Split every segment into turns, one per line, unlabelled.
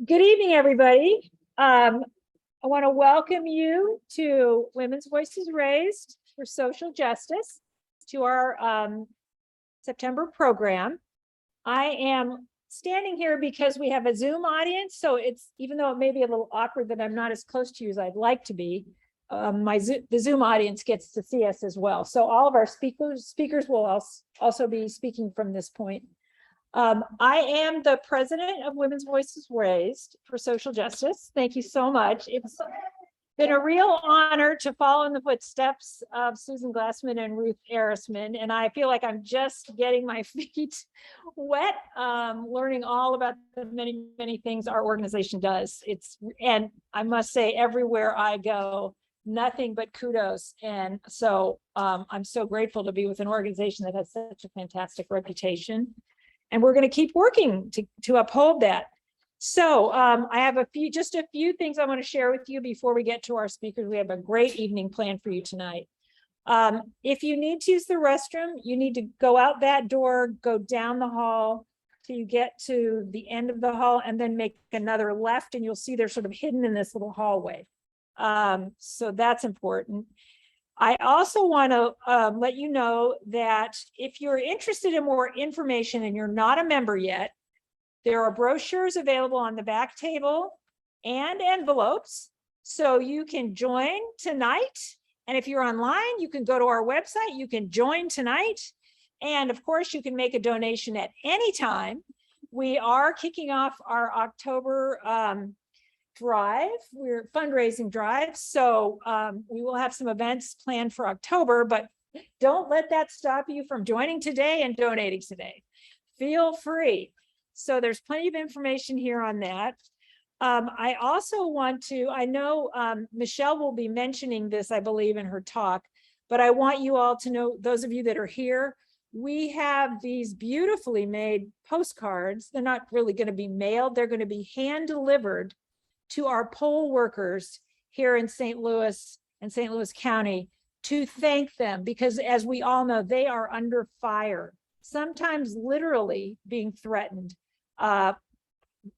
Good evening, everybody. I want to welcome you to Women's Voices Raised for Social Justice, to our September program. I am standing here because we have a Zoom audience, so it's, even though it may be a little awkward that I'm not as close to you as I'd like to be, the Zoom audience gets to see us as well. So all of our speakers will also be speaking from this point. I am the president of Women's Voices Raised for Social Justice. Thank you so much. It's been a real honor to follow in the footsteps of Susan Glassman and Ruth Ehresman, and I feel like I'm just getting my feet wet, learning all about the many things our organization does. And I must say, everywhere I go, nothing but kudos. And so I'm so grateful to be with an organization that has such a fantastic reputation. And we're going to keep working to uphold that. So I have just a few things I want to share with you before we get to our speakers. We have a great evening planned for you tonight. If you need to use the restroom, you need to go out that door, go down the hall till you get to the end of the hall, and then make another left, and you'll see they're sort of hidden in this little hallway. So that's important. I also want to let you know that if you're interested in more information and you're not a member yet, there are brochures available on the back table and envelopes, so you can join tonight. And if you're online, you can go to our website, you can join tonight. And of course, you can make a donation at any time. We are kicking off our October we're fundraising drive. So we will have some events planned for October, but don't let that stop you from joining today and donating today. Feel free. So there's plenty of information here on that. I also want to, I know Michele will be mentioning this, I believe, in her talk, but I want you all to know, those of you that are here, we have these beautifully made postcards. They're not really going to be mailed. They're going to be hand delivered to our poll workers here in St. Louis and St. Louis County to thank them, because as we all know, they are under fire, sometimes literally being threatened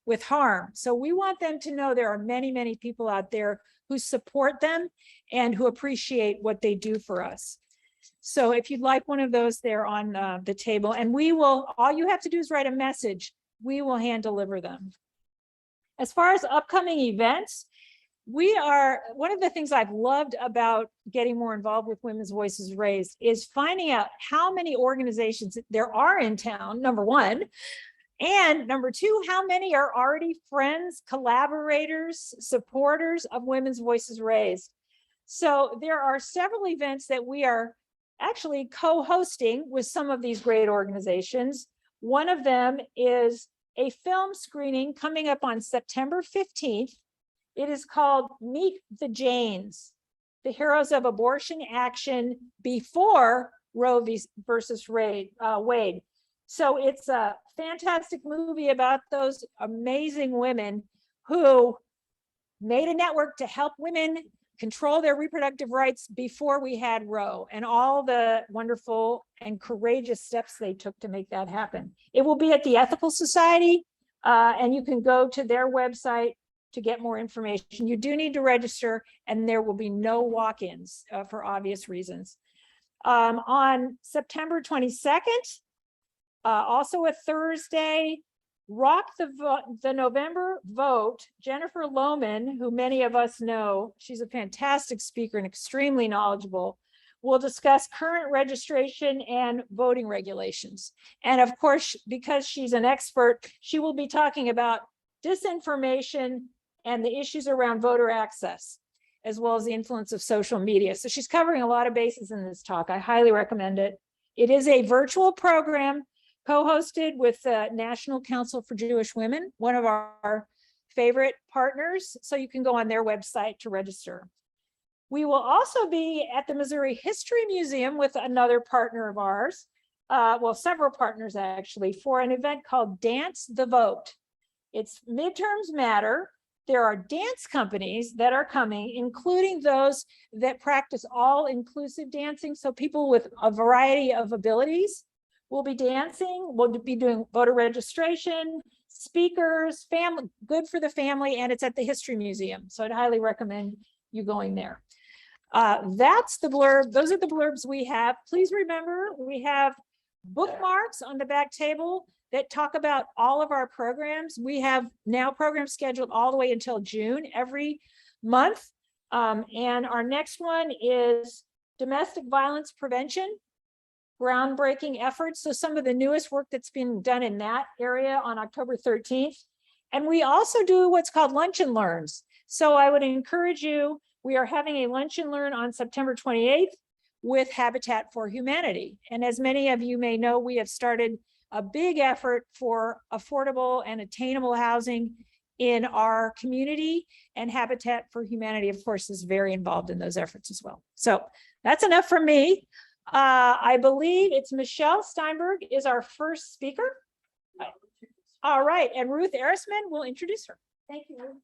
with harm. So we want them to know there are many people out there who support them and who appreciate what they do for us. So if you'd like one of those, they're on the table, and we will, all you have to do is write a message. We will hand deliver them. As far as upcoming events, one of the things I've loved about getting more involved with Women's Voices Raised is finding out how many organizations there are in town, number one, and number two, how many are already friends, collaborators, supporters of Women's Voices Raised. So there are several events that we are actually co-hosting with some of these great organizations. One of them is a film screening coming up on September 15th. It is called Meet the Janes, the heroes of abortion action before Roe versus Wade. So it's a fantastic movie about those amazing women who made a network to help women control their reproductive rights before we had Roe, and all the wonderful and courageous steps they took to make that happen. It will be at the Ethical Society, and you can go to their website to get more information. You do need to register, and there will be no walk-ins for obvious reasons. On September 22nd, also a Thursday, Rock the November Vote. Jennifer Lohman, who many of us know, she's a fantastic speaker and extremely knowledgeable, will discuss current registration and voting regulations. And of course, because she's an expert, she will be talking about disinformation and the issues around voter access, as well as the influence of social media. So she's covering a lot of bases in this talk. I highly recommend it. It is a virtual program co-hosted with the National Council for Jewish Women, one of our favorite partners. So you can go on their website to register. We will also be at the Missouri History Museum with another partner of ours, well, several partners actually, for an event called Dance the Vote. It's Midterms Matter. There are dance companies that are coming, including those that practice all-inclusive dancing. So people with a variety of abilities will be dancing. We'll be doing voter registration, speakers, family, good for the family, and it's at the History Museum. So I'd highly recommend you going there. That's the blurb. Those are the blurbs we have. Please remember, we have bookmarks on the back table that talk about all of our programs. We have now programs scheduled all the way until June every month. And our next one is domestic violence prevention, groundbreaking efforts. So some of the newest work that's been done in that area on October 13th. And we also do what's called Lunch and Learns. So I would encourage you, we are having a Lunch and Learn on September 28th with Habitat for Humanity. And as many of you may know, we have started a big effort for affordable and attainable housing in our community, and Habitat for Humanity, of course, is very involved in those efforts as well. So that's enough from me. I believe it's Michele Steinberg is our first speaker. All right, and Ruth Ehresman will introduce her. Thank you, Ruth.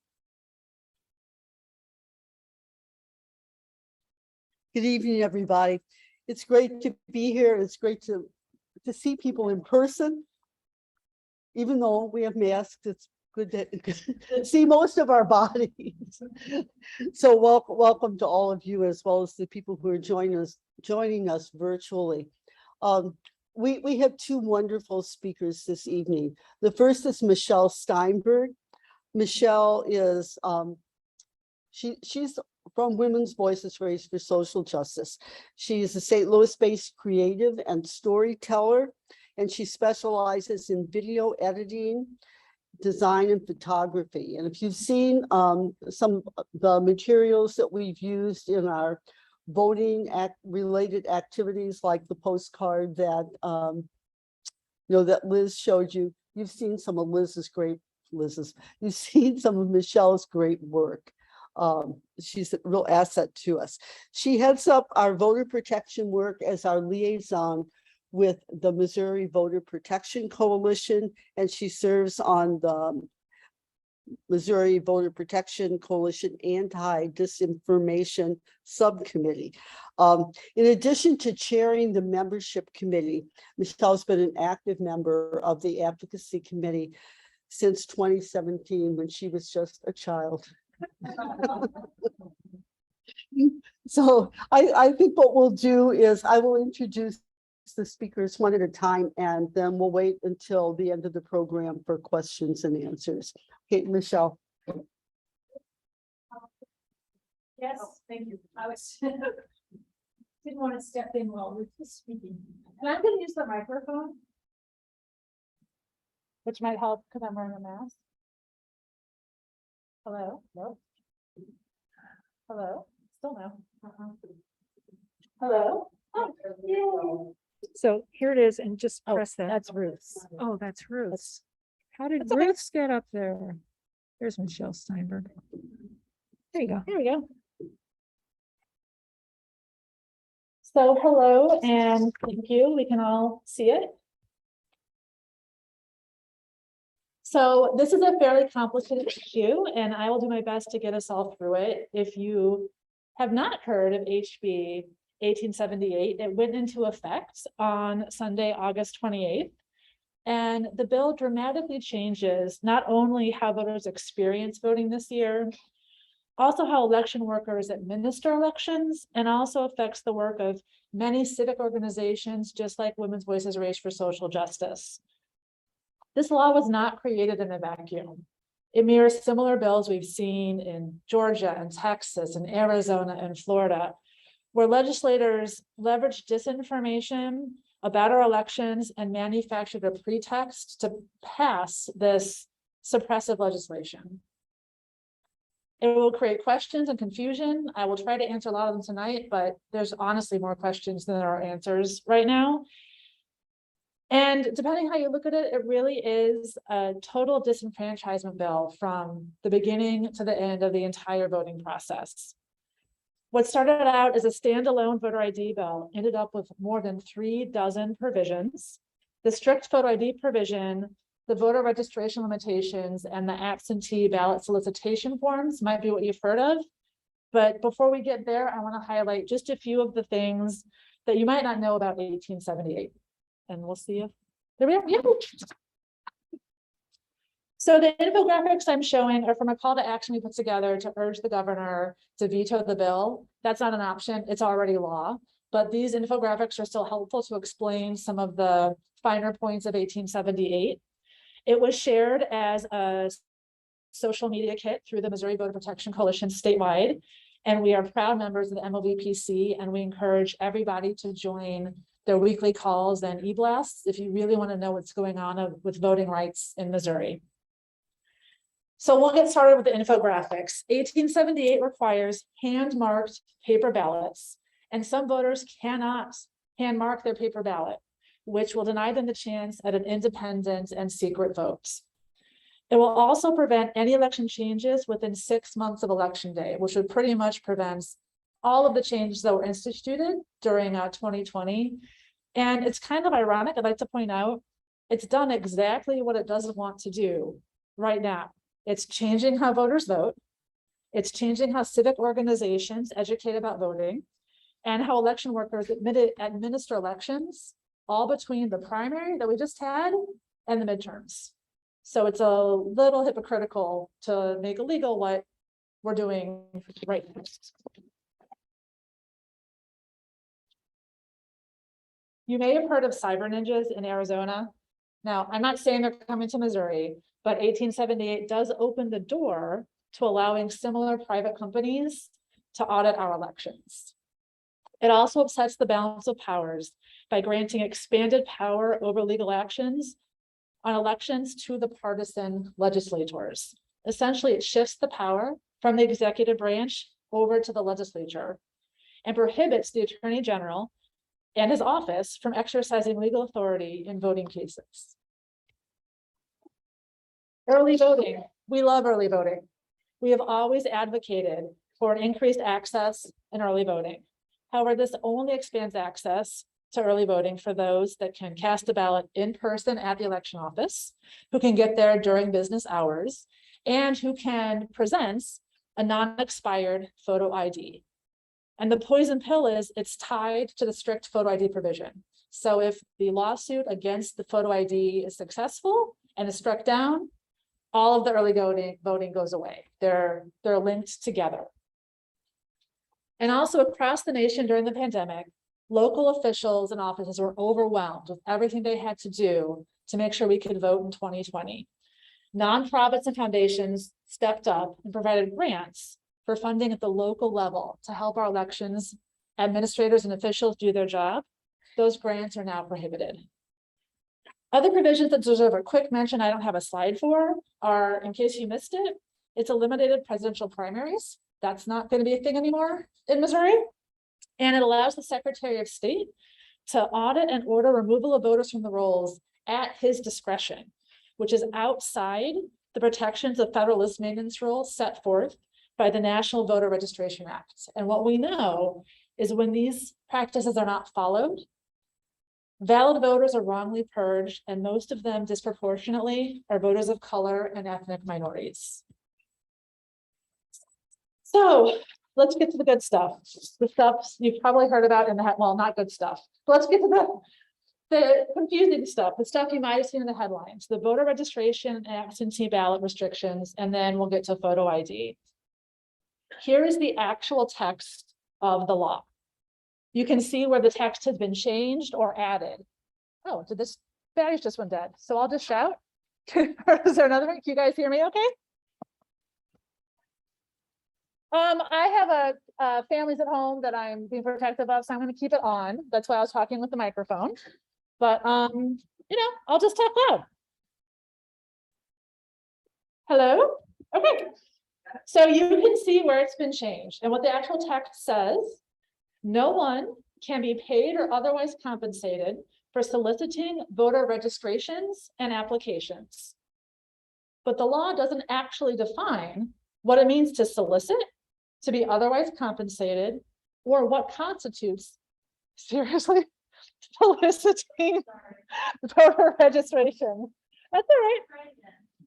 Good evening, everybody. It's great to be here. It's great to see people in person. Even though we have masks, it's good to see most of our bodies. So welcome to all of you, as well as the people who are joining us virtually. We have two wonderful speakers this evening. The first is Michele Steinberg. Michele is she's from Women's Voices Raised for Social Justice. She is a St. Louis-based creative and storyteller, and she specializes in video editing, design, and photography. And if you've seen some of the materials that we've used in our voting related activities, like the postcard that that Liz showed you, you've seen some of you've seen some of Michele's great work. She's a real asset to us. She heads up our voter protection work as our liaison with the Missouri Voter Protection Coalition, and she serves on the Missouri Voter Protection Coalition Anti-Disinformation Subcommittee. In addition to chairing the membership committee, Michele's been an active member of the Advocacy Committee since 2017, when she was just a child. So I think what we'll do is I will introduce the speakers one at a time, and then we'll wait until the end of the program for questions and answers. Okay, Michele.
Yes, thank you. I was didn't want to step in while Ruth was speaking. And I'm going to use the microphone, which might help because I'm wearing a mask. Hello? No. Hello? Still no. Hello? Oh, so here it is, and just press that. That's Ruth's. Oh, that's Ruth's. How did Ruth's get up there? There's Michele Steinberg. There you go. There we go. So hello and thank you. We can all see it. So this is a fairly complicated issue, and I will do my best to get us all through it. If you have not heard of HB 1878, it went into effect on Sunday, August 28th. And the bill dramatically changes not only how voters experience voting this year, also how election workers administer elections, and also affects the work of many civic organizations, just like Women's Voices Raised for Social Justice. This law was not created in a vacuum. It mirrors similar bills we've seen in Georgia and Texas and Arizona and Florida, where legislators leveraged disinformation about our elections and manufactured a pretext to pass this suppressive legislation. It will create questions and confusion. I will try to answer a lot of them tonight, but there's honestly more questions than there are answers right now. And depending how you look at it, it really is a total disenfranchisement bill from the beginning to the end of the entire voting process. What started out as a standalone voter ID bill ended up with more than 36 provisions. The strict photo ID provision, the voter registration limitations, and the absentee ballot solicitation forms might be what you've heard of. But before we get there, I want to highlight just a few of the things that you might not know about 1878. And we'll see if there we are. Yeah.
So the infographics I'm showing are from a call to action we put together to urge the governor to veto the bill. That's not an option, it's already law. But these infographics are still helpful to explain some of the finer points of 1878. It was shared as a social media kit through the Missouri Voter Protection Coalition statewide. And we are proud members of the MOVPC, and we encourage everybody to join their weekly calls and e-blasts if you really want to know what's going on with voting rights in Missouri. So we'll get started with the infographics. 1878 requires hand-marked paper ballots, and some voters cannot hand-mark their paper ballot, which will deny them the chance at an independent and secret vote. It will also prevent any election changes within 6 months of election day, which would pretty much prevent all of the changes that were instituted during 2020. And it's kind of ironic, I'd like to point out, it's done exactly what it doesn't want to do right now. It's changing how voters vote. It's changing how civic organizations educate about voting and how election workers administer elections, all between the primary that we just had and the midterms. So it's a little hypocritical to make illegal what we're doing right now. You may have heard of cyber ninjas in Arizona. Now, I'm not saying they're coming to Missouri, but 1878 does open the door to allowing similar private companies to audit our elections. It also upsets the balance of powers by granting expanded power over legal actions on elections to the partisan legislators. Essentially, it shifts the power from the executive branch over to the legislature and prohibits the Attorney General and his office from exercising legal authority in voting cases. Early voting. We love early voting. We have always advocated for an increased access in early voting. However, this only expands access to early voting for those that can cast a ballot in person at the election office, who can get there during business hours, and who can present a non-expired photo ID. And the poison pill is it's tied to the strict photo ID provision. So if the lawsuit against the photo ID is successful and is struck down, all of the early voting goes away. They're linked together. And also across the nation during the pandemic, local officials and offices were overwhelmed with everything they had to do to make sure we could vote in 2020. Nonprofits and foundations stepped up and provided grants for funding at the local level to help our elections administrators and officials do their job. Those grants are now prohibited. Other provisions that deserve a quick mention I don't have a slide for are, in case you missed it, it's eliminated presidential primaries. That's not going to be a thing anymore in Missouri. And it allows the Secretary of State to audit and order removal of voters from the rolls at his discretion, which is outside the protections of federal list maintenance rules set forth by the National Voter Registration Act. And what we know is when these practices are not followed, valid voters are wrongly purged, and most of them disproportionately are voters of color and ethnic minorities. So let's get to the good stuff. The stuff you've probably heard about in the well, not good stuff. But let's get to the confusing stuff, the stuff you might have seen in the headlines, the voter registration and absentee ballot restrictions, and then we'll get to photo ID. Here is the actual text of the law. You can see where the text has been changed or added. Oh, did this battery's just went dead? So I'll just shout. Is there another one? Can you guys hear me okay? I have families at home that I'm being protective of, so I'm going to keep it on. That's why I was talking with the microphone. But you know, I'll just talk loud. Hello? Okay. So you can see where it's been changed and what the actual text says. No one can be paid or otherwise compensated for soliciting voter registrations and applications. But the law doesn't actually define what it means to solicit, to be otherwise compensated, or what constitutes, seriously, soliciting voter registration. That's all right.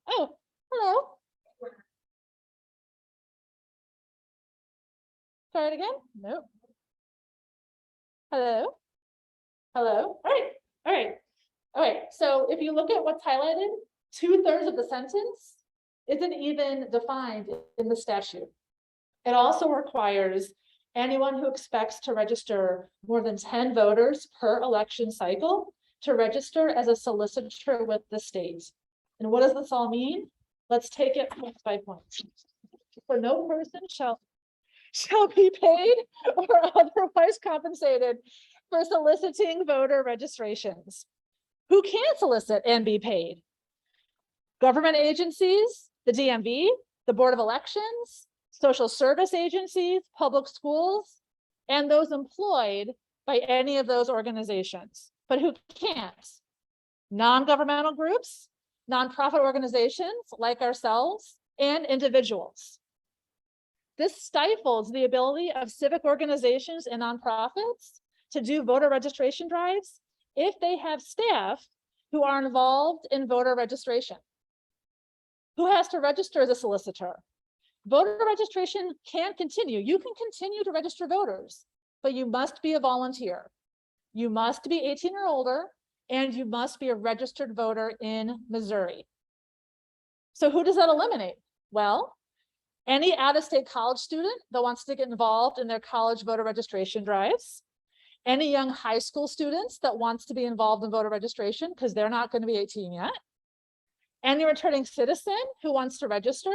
Oh, hello. Try it again? Nope. Hello? Hello? All right. All right. All right. So if you look at what's highlighted, 2/3 of the sentence isn't even defined in the statute. It also requires anyone who expects to register more than 10 voters per election cycle to register as a solicitor with the state. And what does this all mean? Let's take it point by point. For no person shall be paid or otherwise compensated for soliciting voter registrations. Who can solicit and be paid? Government agencies, the DMV, the Board of Elections, social service agencies, public schools, and those employed by any of those organizations. But who can't? Non-governmental groups, nonprofit organizations like ourselves, and individuals. This stifles the ability of civic organizations and nonprofits to do voter registration drives if they have staff who are involved in voter registration. Who has to register as a solicitor? Voter registration can continue. You can continue to register voters, but you must be a volunteer. You must be 18 or older, and you must be a registered voter in Missouri. So who does that eliminate? Well, any out-of-state college student that wants to get involved in their college voter registration drives, any young high school students that wants to be involved in voter registration because they're not going to be 18 yet, any returning citizen who wants to register.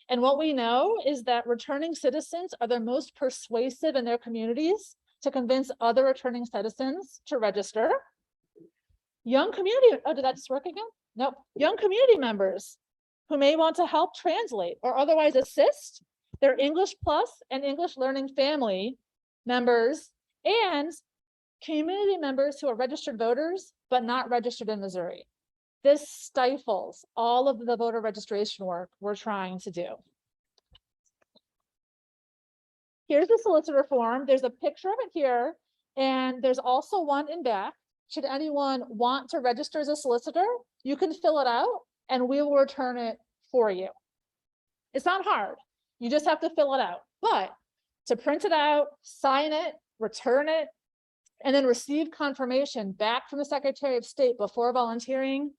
And what we know is that returning citizens are the most persuasive in their communities to convince other returning citizens to register. Young community, oh, did that just work again? Nope. Young community members who may want to help translate or otherwise assist their English Plus and English learning family members, and community members who are registered voters, but not registered in Missouri. This stifles all of the voter registration work we're trying to do. Here's the solicitor form. There's a picture of it here, and there's also one in back. Should anyone want to register as a solicitor, you can fill it out and we will return it for you. It's not hard. You just have to fill it out. But to print it out, sign it, return it, and then receive confirmation back from the Secretary of State before volunteering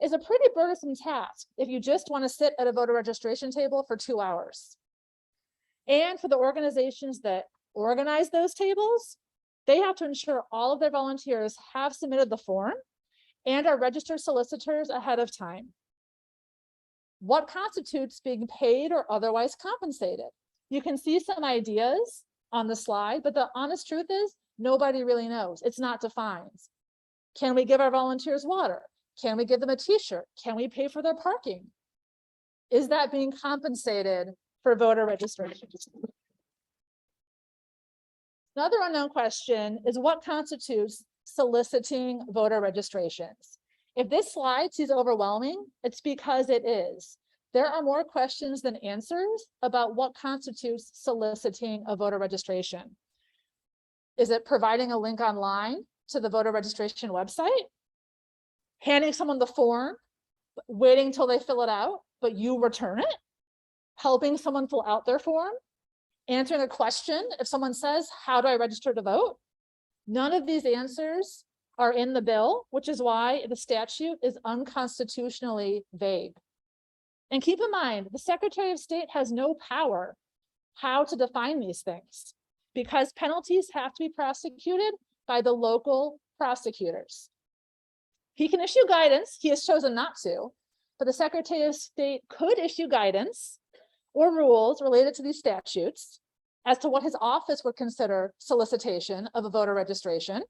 is a pretty burdensome task if you just want to sit at a voter registration table for 2 hours. And for the organizations that organize those tables, they have to ensure all of their volunteers have submitted the form and are registered solicitors ahead of time. What constitutes being paid or otherwise compensated? You can see some ideas on the slide, but the honest truth is nobody really knows. It's not defined. Can we give our volunteers water? Can we give them a t-shirt? Can we pay for their parking? Is that being compensated for voter registration? Another unknown question is what constitutes soliciting voter registrations? If this slide seems overwhelming, it's because it is. There are more questions than answers about what constitutes soliciting a voter registration. Is it providing a link online to the voter registration website? Handing someone the form, waiting till they fill it out, but you return it? Helping someone fill out their form? Answering a question if someone says, how do I register to vote? None of these answers are in the bill, which is why the statute is unconstitutionally vague. And keep in mind, the Secretary of State has no power how to define these things because penalties have to be prosecuted by the local prosecutors. He can issue guidance, he has chosen not to, but the Secretary of State could issue guidance or rules related to these statutes as to what his office would consider solicitation of a voter registration.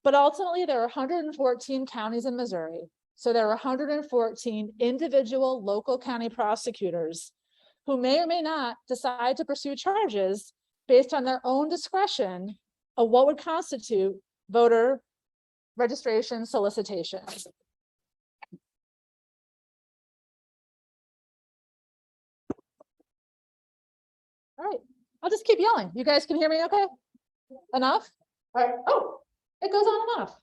But ultimately, there are 114 counties in Missouri. So there are 114 individual local county prosecutors who may or may not decide to pursue charges based on their own discretion of what would constitute voter registration solicitation. All right, I'll just keep yelling. You guys can hear me okay? Enough? All right. Oh, it goes on and off.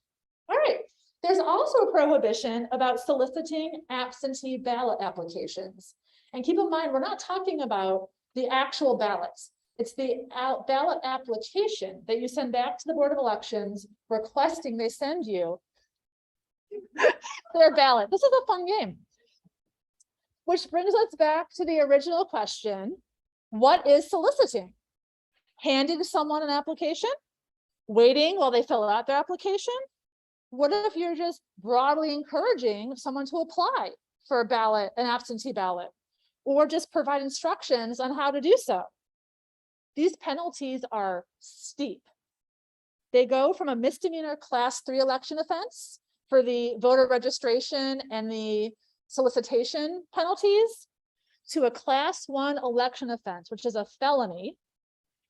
All right. There's also a prohibition about soliciting absentee ballot applications. And keep in mind, we're not talking about the actual ballots. It's the ballot application that you send back to the Board of Elections requesting they send you their ballot. This is a fun game. Which brings us back to the original question. What is soliciting? Handing someone an application? Waiting while they fill out their application? What if you're just broadly encouraging someone to apply for a ballot, an absentee ballot, or just provide instructions on how to do so? These penalties are steep. They go from a misdemeanor class 3 election offense for the voter registration and the solicitation penalties to a class 1 election offense, which is a felony.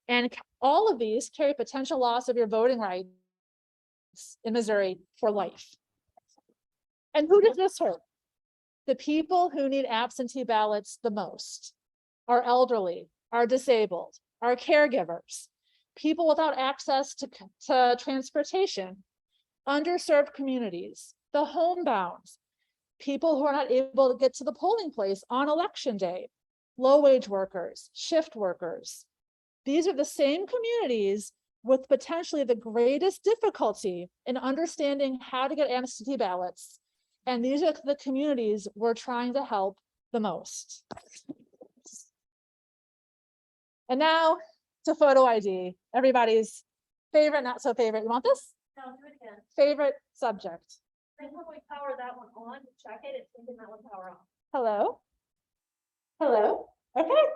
And all of these carry potential loss of your voting rights in Missouri for life. And who does this hurt? The people who need absentee ballots the most: our elderly, our disabled, our caregivers, people without access to transportation, underserved communities, the homebound, people who are not able to get to the polling place on election day, low-wage workers, shift workers. These are the same communities with potentially the greatest difficulty in understanding how to get absentee ballots. And these are the communities we're trying to help the most. And now to photo ID, everybody's favorite, not so favorite. You want this?
No, do it again.
Favorite subject.
I think when we power that one on, check it, it's thinking that one power off.
Hello? Hello? Okay.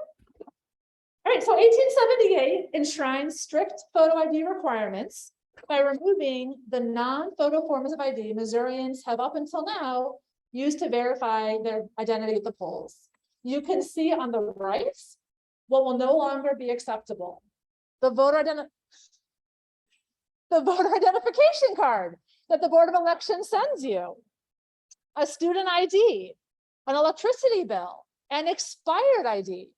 All right, so 1878 enshrines strict photo ID requirements by removing the non-photo forms of ID Missourians have up until now used to verify their identity at the polls. You can see on the right what will no longer be acceptable. The voter identification card that the Board of Elections sends you, a student ID, an electricity bill, an expired ID.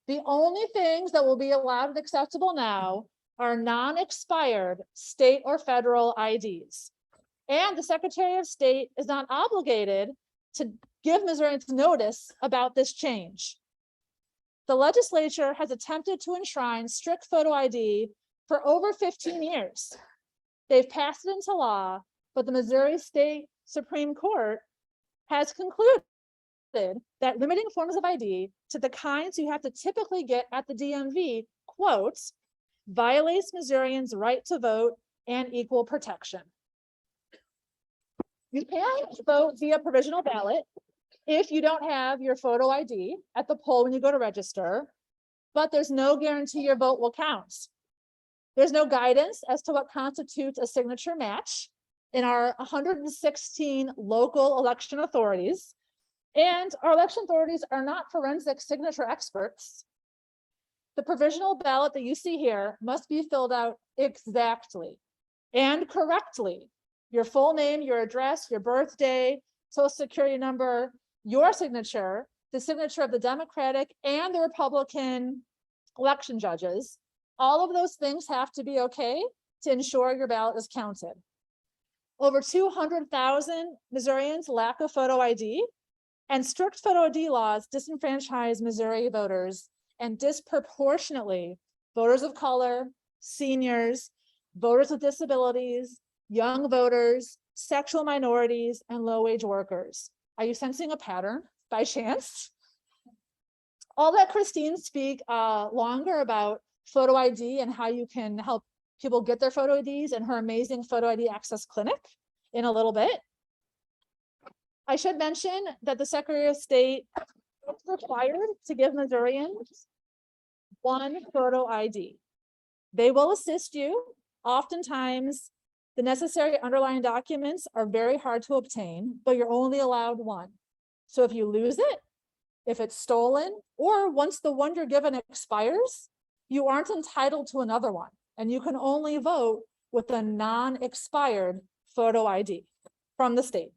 The only things that will be allowed and acceptable now are non-expired state or federal IDs. And the Secretary of State is not obligated to give Missourians notice about this change. The legislature has attempted to enshrine strict photo ID for over 15 years. They've passed it into law, but the Missouri State Supreme Court has concluded that limiting forms of ID to the kinds you have to typically get at the DMV, quote, violates Missourians' right to vote and equal protection. You can vote via provisional ballot if you don't have your photo ID at the poll when you go to register, but there's no guarantee your vote will count. There's no guidance as to what constitutes a signature match in our 116 local election authorities. And our election authorities are not forensic signature experts. The provisional ballot that you see here must be filled out exactly and correctly. Your full name, your address, your birthday, social security number, your signature, the signature of the Democratic and the Republican election judges. All of those things have to be okay to ensure your ballot is counted. Over 200,000 Missourians lack a photo ID. And strict photo ID laws disenfranchise Missouri voters and disproportionately voters of color, seniors, voters with disabilities, young voters, sexual minorities, and low-wage workers. Are you sensing a pattern by chance? I'll let Christine speak longer about photo ID and how you can help people get their photo IDs and her amazing photo ID access clinic in a little bit. I should mention that the Secretary of State is required to give Missourians one photo ID. They will assist you. Oftentimes, the necessary underlying documents are very hard to obtain, but you're only allowed one. So if you lose it, if it's stolen, or once the one you're given expires, you aren't entitled to another one, and you can only vote with a non-expired photo ID from the state.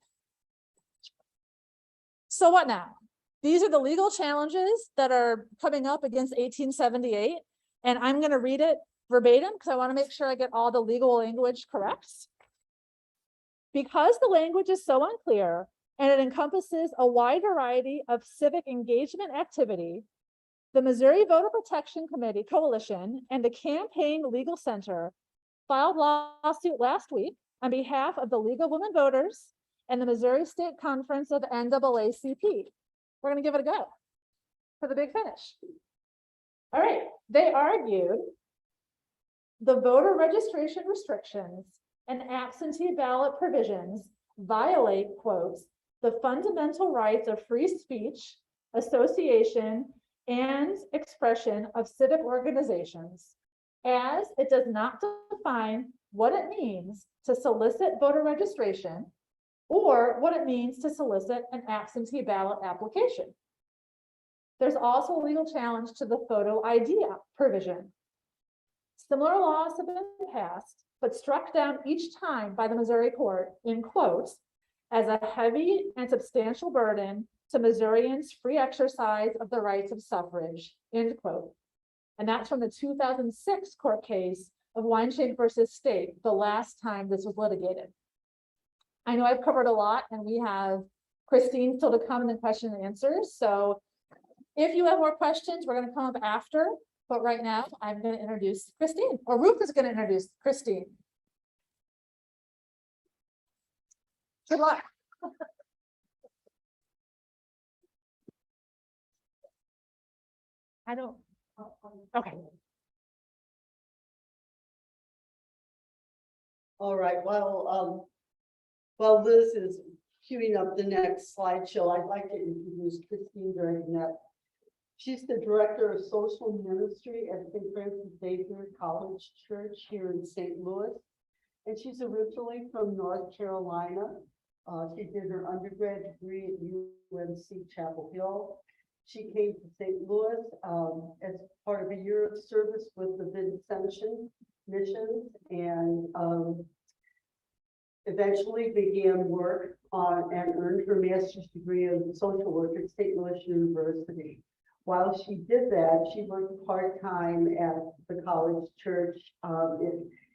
So what now? These are the legal challenges that are coming up against 1878, and I'm going to read it verbatim because I want to make sure I get all the legal language correct. Because the language is so unclear and it encompasses a wide variety of civic engagement activity, the Missouri Voter Protection Committee Coalition and the Campaign Legal Center filed lawsuit last week on behalf of the League of Women Voters and the Missouri State Conference of NAACP. We're going to give it a go for the big finish. All right, they argued the voter registration restrictions and absentee ballot provisions violate, quotes, the fundamental rights of free speech, association, and expression of civic organizations, as it does not define what it means to solicit voter registration or what it means to solicit an absentee ballot application. There's also a legal challenge to the photo ID provision. Similar laws have been passed, but struck down each time by the Missouri court, in quotes, as a heavy and substantial burden to Missourians' free exercise of the rights of suffrage, end quote. And that's from the 2006 court case of Weinstein versus State, the last time this was litigated. I know I've covered a lot, and we have Christine still to come in the question and answers. So if you have more questions, we're going to come up after. But right now, I'm going to introduce Christine, or Ruth is going to introduce Christine. Good luck. I don't. Okay.
All right, well, while Liz is queuing up the next slideshow, I'd like to introduce Christine Dragonette. She's the Director of Social Ministry at St. Francis Xavier College Church here in St. Louis. And she's originally from North Carolina. She did her undergrad degree at UNC Chapel Hill. She came to St. Louis as part of a year of service with the Vincentian missions, and eventually began work on and earned her master's degree in social work at St. Louis University. While she did that, she worked part-time at the college church,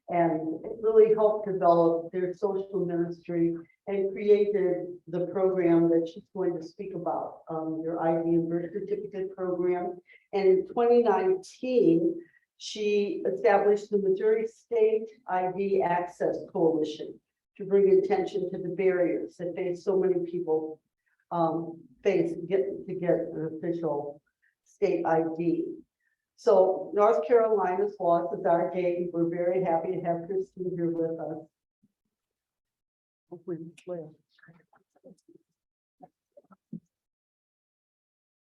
and it really helped develop their social ministry and created the program that she's going to speak about, their ID and birth certificate program. And in 2019, she established the Missouri State ID Access Coalition to bring attention to the barriers that face so many people face to get an official state ID. So North Carolina's loss is our gain. We're very happy to have Christine here with us.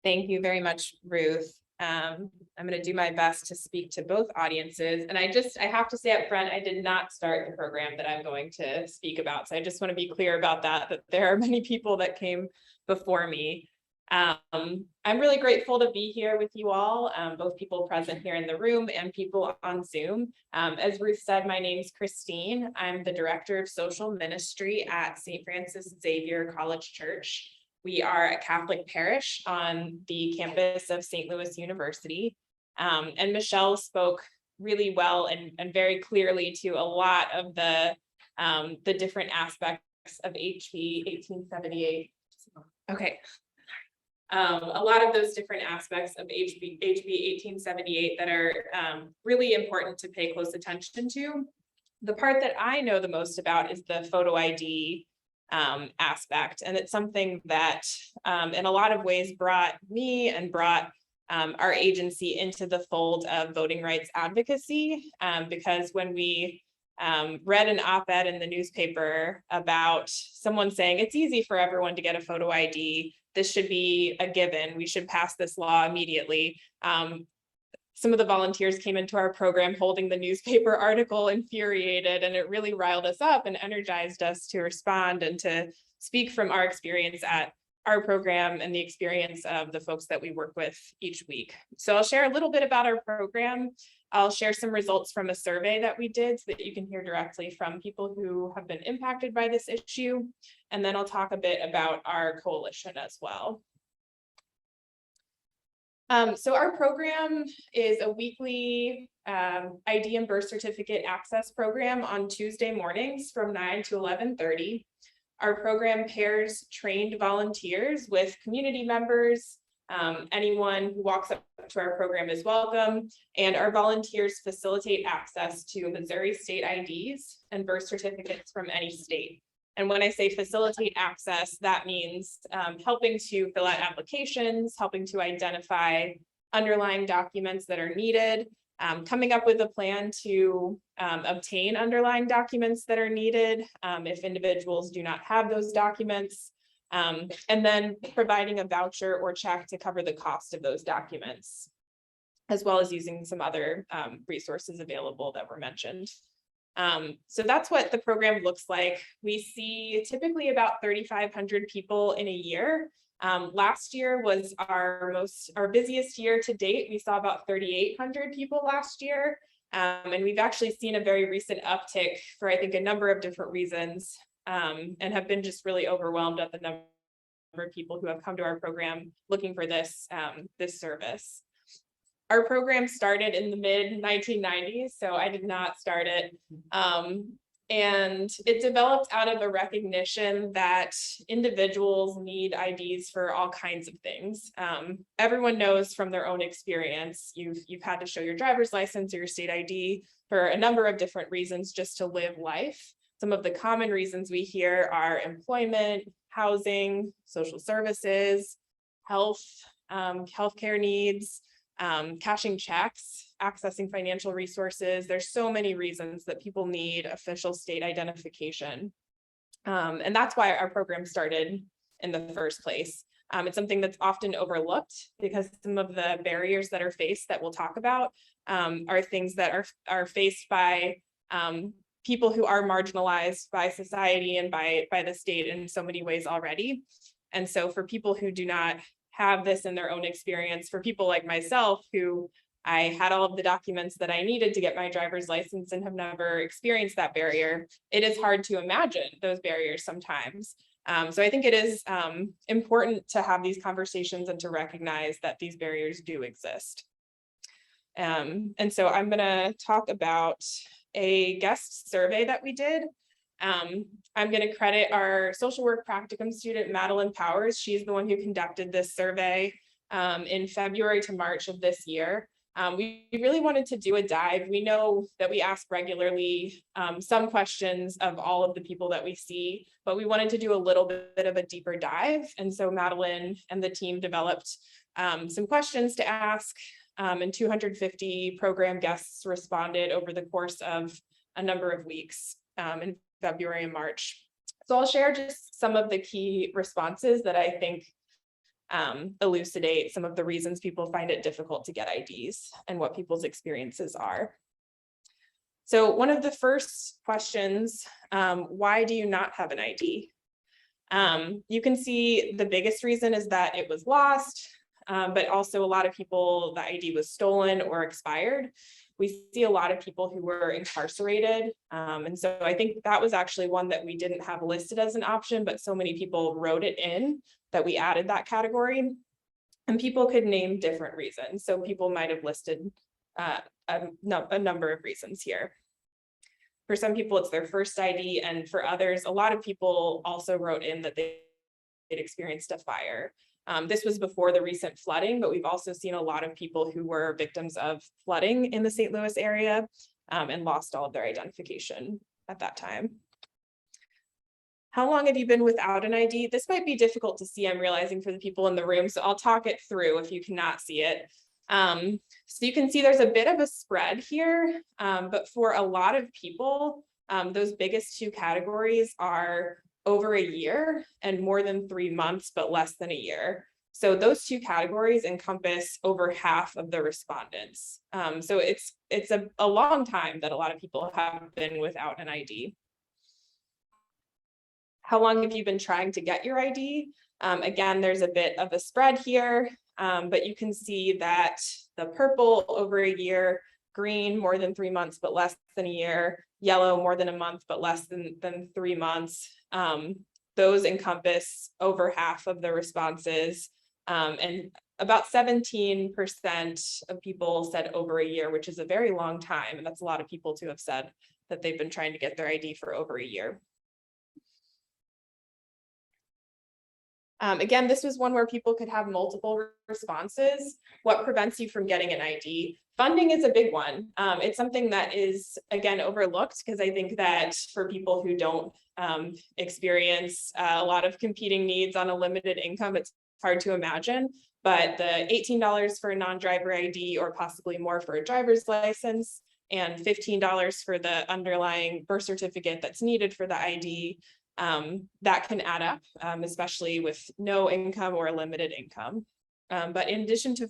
Thank you very much, Ruth. I'm going to do my best to speak to both audiences. And I have to say up front, I did not start the program that I'm going to speak about. So I just want to be clear about that there are many people that came before me. I'm really grateful to be here with you all, both people present here in the room and people on Zoom. As Ruth said, my name is Christine. I'm the Director of Social Ministry at St. Francis Xavier College Church. We are a Catholic parish on the campus of St. Louis University. And Michele spoke really well and very clearly to a lot of the different aspects of HB 1878. Okay. A lot of those different aspects of HB 1878 that are really important to pay close attention to. The part that I know the most about is the photo ID aspect. And it's something that in a lot of ways brought me and brought our agency into the fold of voting rights advocacy, because when we read an op-ed in the newspaper about someone saying it's easy for everyone to get a photo ID, this should be a given, we should pass this law immediately. Some of the volunteers came into our program holding the newspaper article infuriated, and it really riled us up and energized us to respond and to speak from our experience at our program and the experience of the folks that we work with each week. So I'll share a little bit about our program. I'll share some results from a survey that we did so that you can hear directly from people who have been impacted by this issue. And then I'll talk a bit about our coalition as well. So our program is a weekly ID and birth certificate access program on Tuesday mornings from 9 to 11:30. Our program pairs trained volunteers with community members. Anyone who walks up to our program is welcome, and our volunteers facilitate access to Missouri state IDs and birth certificates from any state. And when I say facilitate access, that means helping to fill out applications, helping to identify underlying documents that are needed, coming up with a plan to obtain underlying documents that are needed if individuals do not have those documents, and then providing a voucher or check to cover the cost of those documents, as well as using some other resources available that were mentioned. So that's what the program looks like. We see typically about 3,500 people in a year. Last year was our busiest year to date. We saw about 3,800 people last year. And we've actually seen a very recent uptick for, I think, a number of different reasons, and have been just really overwhelmed at the number of people who have come to our program looking for this service. Our program started in the mid 1990s, so I did not start it. And it developed out of a recognition that individuals need IDs for all kinds of things. Everyone knows from their own experience, you've had to show your driver's license or your state ID for a number of different reasons just to live life. Some of the common reasons we hear are employment, housing, social services, health, healthcare needs, cashing checks, accessing financial resources. There's so many reasons that people need official state identification. And that's why our program started in the first place. It's something that's often overlooked because some of the barriers that are faced that we'll talk about are things that are faced by people who are marginalized by society and by the state in so many ways already. And so for people who do not have this in their own experience, for people like myself, who I had all of the documents that I needed to get my driver's license and have never experienced that barrier, it is hard to imagine those barriers sometimes. So I think it is important to have these conversations and to recognize that these barriers do exist. And so I'm going to talk about a guest survey that we did. I'm going to credit our social work practicum student, Madeline Powers. She's the one who conducted this survey in February to March of this year. We really wanted to do a dive. We know that we ask regularly some questions of all of the people that we see, but we wanted to do a little bit of a deeper dive. And so Madeline and the team developed some questions to ask, and 250 program guests responded over the course of a number of weeks in February and March. So I'll share just some of the key responses that I think elucidate some of the reasons people find it difficult to get IDs and what people's experiences are. So one of the first questions, why do you not have an ID? You can see the biggest reason is that it was lost, but also a lot of people, the ID was stolen or expired. We see a lot of people who were incarcerated. And so I think that was actually one that we didn't have listed as an option, but so many people wrote it in that we added that category. And people could name different reasons. So people might have listed a number of reasons here. For some people, it's their first ID. And for others, a lot of people also wrote in that they'd experienced a fire. This was before the recent flooding, but we've also seen a lot of people who were victims of flooding in the St. Louis area and lost all of their identification at that time. How long have you been without an ID? This might be difficult to see, I'm realizing, for the people in the room, so I'll talk it through if you cannot see it. So you can see there's a bit of a spread here, but for a lot of people, those biggest two categories are over a year and more than 3 months, but less than a year. So those two categories encompass over half of the respondents. So it's a long time that a lot of people have been without an ID. How long have you been trying to get your ID? Again, there's a bit of a spread here, but you can see that the purple over a year, green more than 3 months, but less than a year, yellow more than a month, but less than 3 months. Those encompass over half of the responses, and about 17% of people said over a year, which is a very long time. And that's a lot of people to have said that they've been trying to get their ID for over a year. Again, this was one where people could have multiple responses. What prevents you from getting an ID? Funding is a big one. It's something that is, again, overlooked because I think that for people who don't experience a lot of competing needs on a limited income, it's hard to imagine. But the $18 for a non-driver ID or possibly more for a driver's license and $15 for the underlying birth certificate that's needed for the ID, that can add up, especially with no income or limited income. But in addition to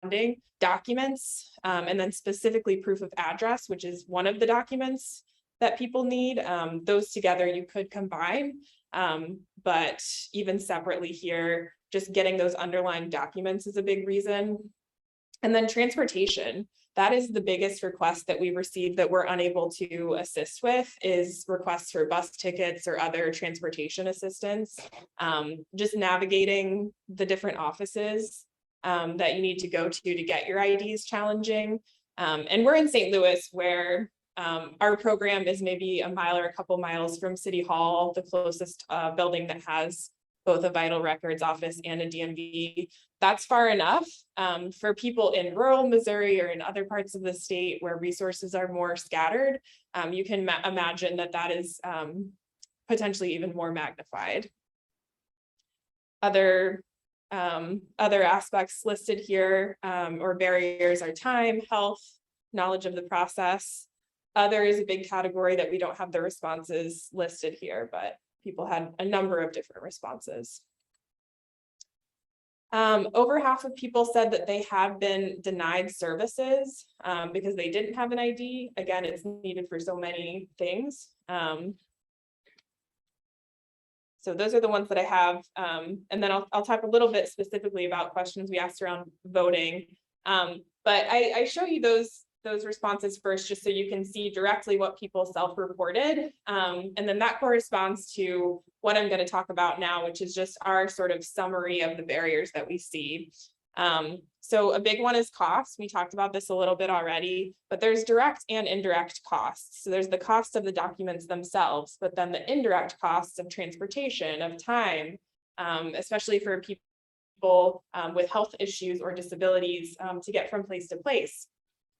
funding, documents, and then specifically proof of address, which is one of the documents that people need, those together you could combine. But even separately here, just getting those underlying documents is a big reason. And then transportation. That is the biggest request that we received that we're unable to assist with, is requests for bus tickets or other transportation assistance. Just navigating the different offices that you need to go to get your ID is challenging. And we're in St. Louis, where our program is maybe a mile or a couple miles from City Hall, the closest building that has both a vital records office and a DMV. That's far enough. For people in rural Missouri or in other parts of the state where resources are more scattered, you can imagine that that is potentially even more magnified. Other aspects listed here or barriers are time, health, knowledge of the process. Other is a big category that we don't have the responses listed here, but people had a number of different responses. Over half of people said that they have been denied services because they didn't have an ID. Again, it's needed for so many things. So those are the ones that I have. And then I'll talk a little bit specifically about questions we asked around voting. But I show you those responses first, just so you can see directly what people self-reported. And then that corresponds to what I'm going to talk about now, which is just our sort of summary of the barriers that we see. So a big one is cost. We talked about this a little bit already, but there's direct and indirect costs. So there's the cost of the documents themselves, but then the indirect costs of transportation, of time, especially for people with health issues or disabilities to get from place to place.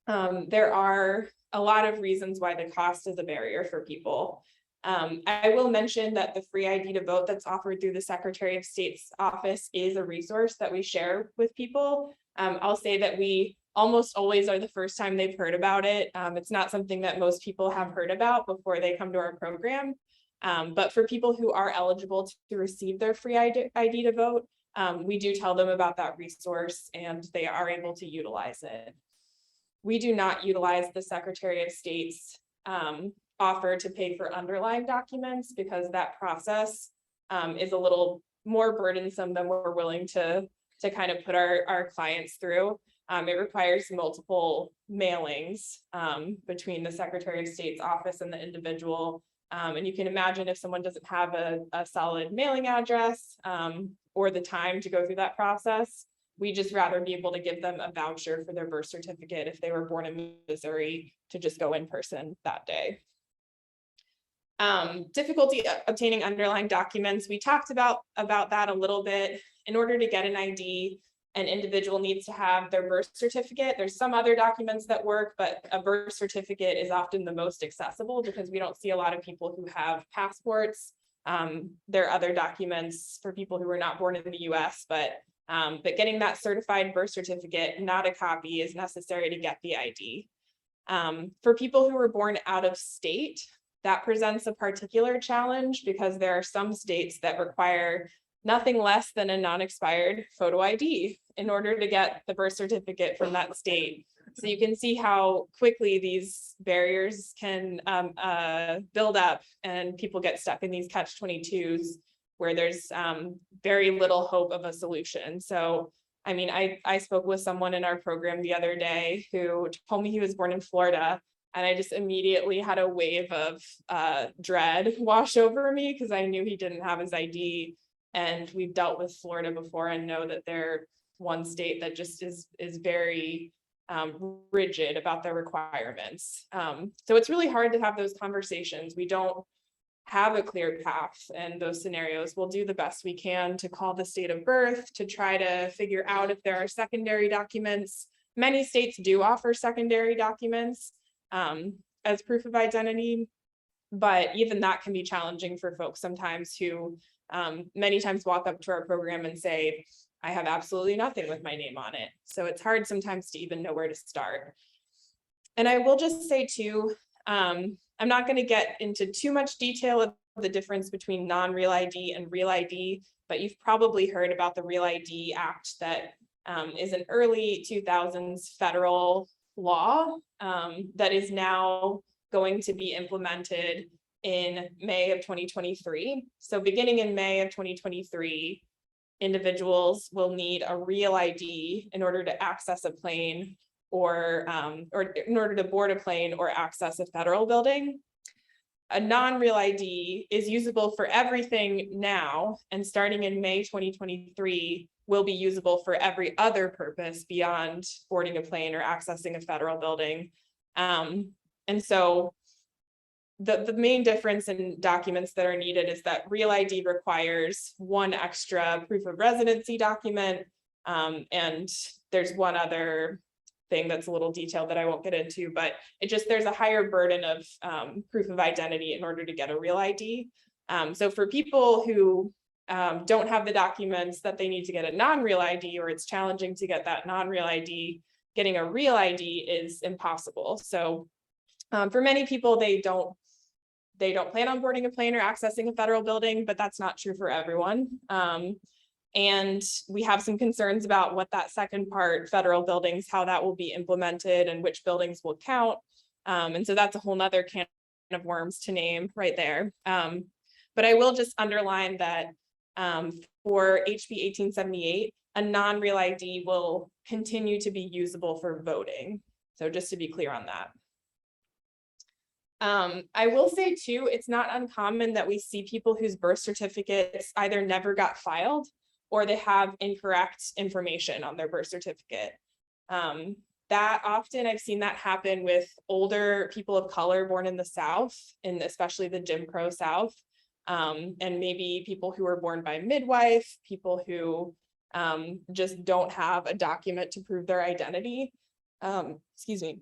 There are a lot of reasons why the cost is a barrier for people. I will mention that the free ID to vote that's offered through the Secretary of State's office is a resource that we share with people. I'll say that we almost always are the first time they've heard about it. It's not something that most people have heard about before they come to our program. But for people who are eligible to receive their free ID to vote, we do tell them about that resource and they are able to utilize it. We do not utilize the Secretary of State's offer to pay for underlying documents because that process is a little more burdensome than we're willing to kind of put our clients through. It requires multiple mailings between the Secretary of State's office and the individual. And you can imagine if someone doesn't have a solid mailing address or the time to go through that process, we just rather be able to give them a voucher for their birth certificate if they were born in Missouri to just go in person that day. Difficulty obtaining underlying documents. We talked about that a little bit. In order to get an ID, an individual needs to have their birth certificate. There's some other documents that work, but a birth certificate is often the most accessible because we don't see a lot of people who have passports. There are other documents for people who are not born in the US, but getting that certified birth certificate, not a copy, is necessary to get the ID. For people who were born out of state, that presents a particular challenge because there are some states that require nothing less than a non-expired photo ID in order to get the birth certificate from that state. So you can see how quickly these barriers can build up and people get stuck in these catch-22s where there's very little hope of a solution. So, I mean, I spoke with someone in our program the other day who told me he was born in Florida, and I just immediately had a wave of dread wash over me because I knew he didn't have his ID. And we've dealt with Florida before and know that they're one state that just is very rigid about their requirements. So it's really hard to have those conversations. We don't have a clear path in those scenarios, we'll do the best we can to call the state of birth, to try to figure out if there are secondary documents. Many states do offer secondary documents as proof of identity, but even that can be challenging for folks sometimes who many times walk up to our program and say, I have absolutely nothing with my name on it. So it's hard sometimes to even know where to start. And I will just say too, I'm not going to get into too much detail of the difference between non-real ID and real ID, but you've probably heard about the Real ID Act that is an early 2000s federal law that is now going to be implemented in May of 2023. So beginning in May of 2023, individuals will need a real ID in order to access a plane or in order to board a plane or access a federal building. A non-real ID is usable for everything now, and starting in May 2023 will be usable for every other purpose beyond boarding a plane or accessing a federal building. And so the main difference in documents that are needed is that real ID requires one extra proof of residency document, and there's one other thing that's a little detailed that I won't get into, but there's a higher burden of proof of identity in order to get a real ID. So for people who don't have the documents that they need to get a non-real ID, or it's challenging to get that non-real ID, getting a real ID is impossible. So for many people, they don't plan on boarding a plane or accessing a federal building, but that's not true for everyone. And we have some concerns about what that second part, federal buildings, how that will be implemented and which buildings will count. And so that's a whole nother can of worms to name right there. But I will just underline that for HB 1878, a non-real ID will continue to be usable for voting. So just to be clear on that. I will say too, it's not uncommon that we see people whose birth certificates either never got filed or they have incorrect information on their birth certificate. That often I've seen that happen with older people of color born in the South, and especially the Jim Crow South, and maybe people who were born by midwife, people who just don't have a document to prove their identity. Excuse me.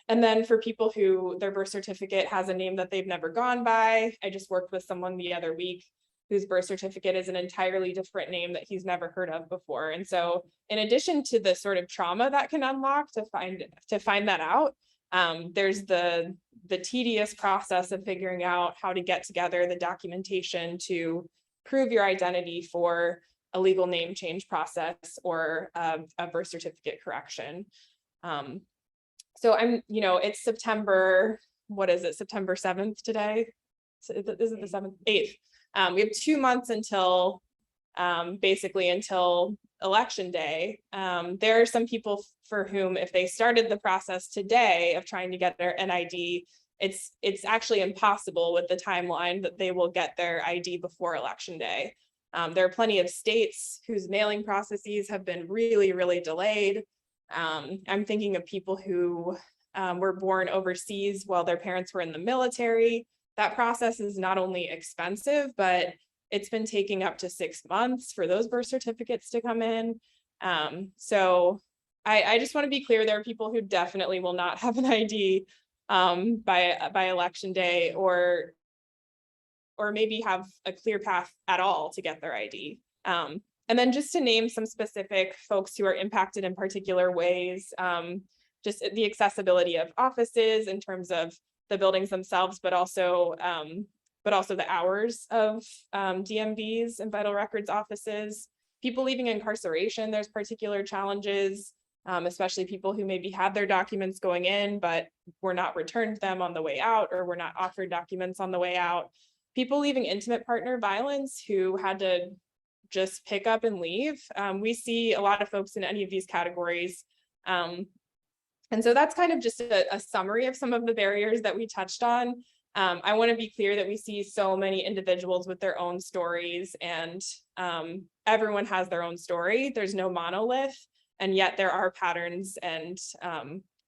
And then for people who their birth certificate has a name that they've never gone by, I just worked with someone the other week whose birth certificate is an entirely different name that he's never heard of before. And so in addition to the sort of trauma that can unlock to find that out, there's the tedious process of figuring out how to get together the documentation to prove your identity for a legal name change process or a birth certificate correction. So it's September, what is it, September 7th today? So is it the 7th? 8th. We have 2 months until basically until election day. There are some people for whom if they started the process today of trying to get their NID, it's actually impossible with the timeline that they will get their ID before election day. There are plenty of states whose mailing processes have been really, really delayed. I'm thinking of people who were born overseas while their parents were in the military. That process is not only expensive, but it's been taking up to 6 months for those birth certificates to come in. So I just want to be clear, there are people who definitely will not have an ID by election day, or maybe have a clear path at all to get their ID. And then just to name some specific folks who are impacted in particular ways, just the accessibility of offices in terms of the buildings themselves, but also the hours of DMVs and vital records offices. People leaving incarceration, there's particular challenges, especially people who maybe had their documents going in, but were not returned them on the way out, or were not offered documents on the way out. People leaving intimate partner violence who had to just pick up and leave. We see a lot of folks in any of these categories. And so that's kind of just a summary of some of the barriers that we touched on. I want to be clear that we see so many individuals with their own stories, and everyone has their own story. There's no monolith, and yet there are patterns and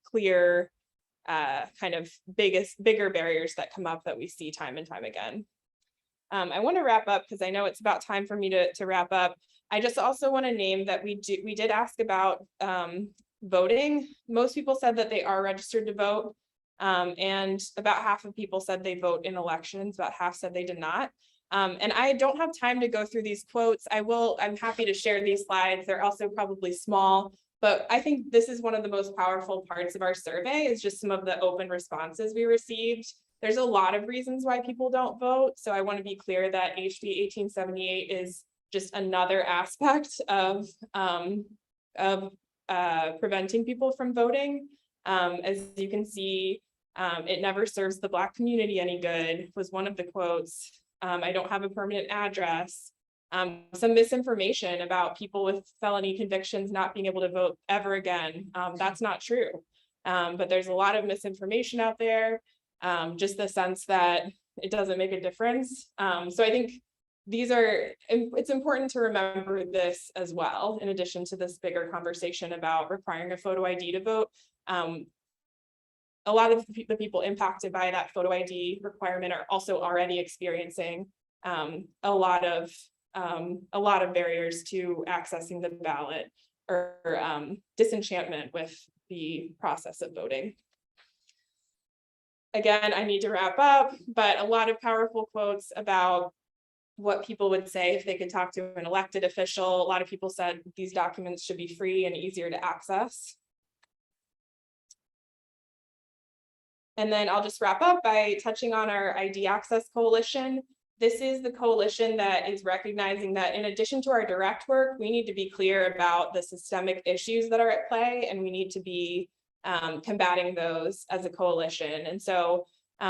clear kind of bigger barriers that come up that we see time and time again. I want to wrap up because I know it's about time for me to wrap up. I just also want to name that we did ask about voting. Most people said that they are registered to vote, and about half of people said they vote in elections, about half said they did not. And I don't have time to go through these quotes. I'm happy to share these slides. They're also probably small, but I think this is one of the most powerful parts of our survey is just some of the open responses we received. There's a lot of reasons why people don't vote. So I want to be clear that HB 1878 is just another aspect of preventing people from voting. As you can see, it never serves the Black community any good was one of the quotes. I don't have a permanent address. Some misinformation about people with felony convictions not being able to vote ever again. That's not true. But there's a lot of misinformation out there. Just the sense that it doesn't make a difference. So I think it's important to remember this as well, in addition to this bigger conversation about requiring a photo ID to vote. A lot of the people impacted by that photo ID requirement are also already experiencing a lot of barriers to accessing the ballot or disenchantment with the process of voting. Again, I need to wrap up, but a lot of powerful quotes about what people would say if they could talk to an elected official. A lot of people said these documents should be free and easier to access. And then I'll just wrap up by touching on our ID Access Coalition. This is the coalition that is recognizing that in addition to our direct work, we need to be clear about the systemic issues that are at play, and we need to be combating those as a coalition. And so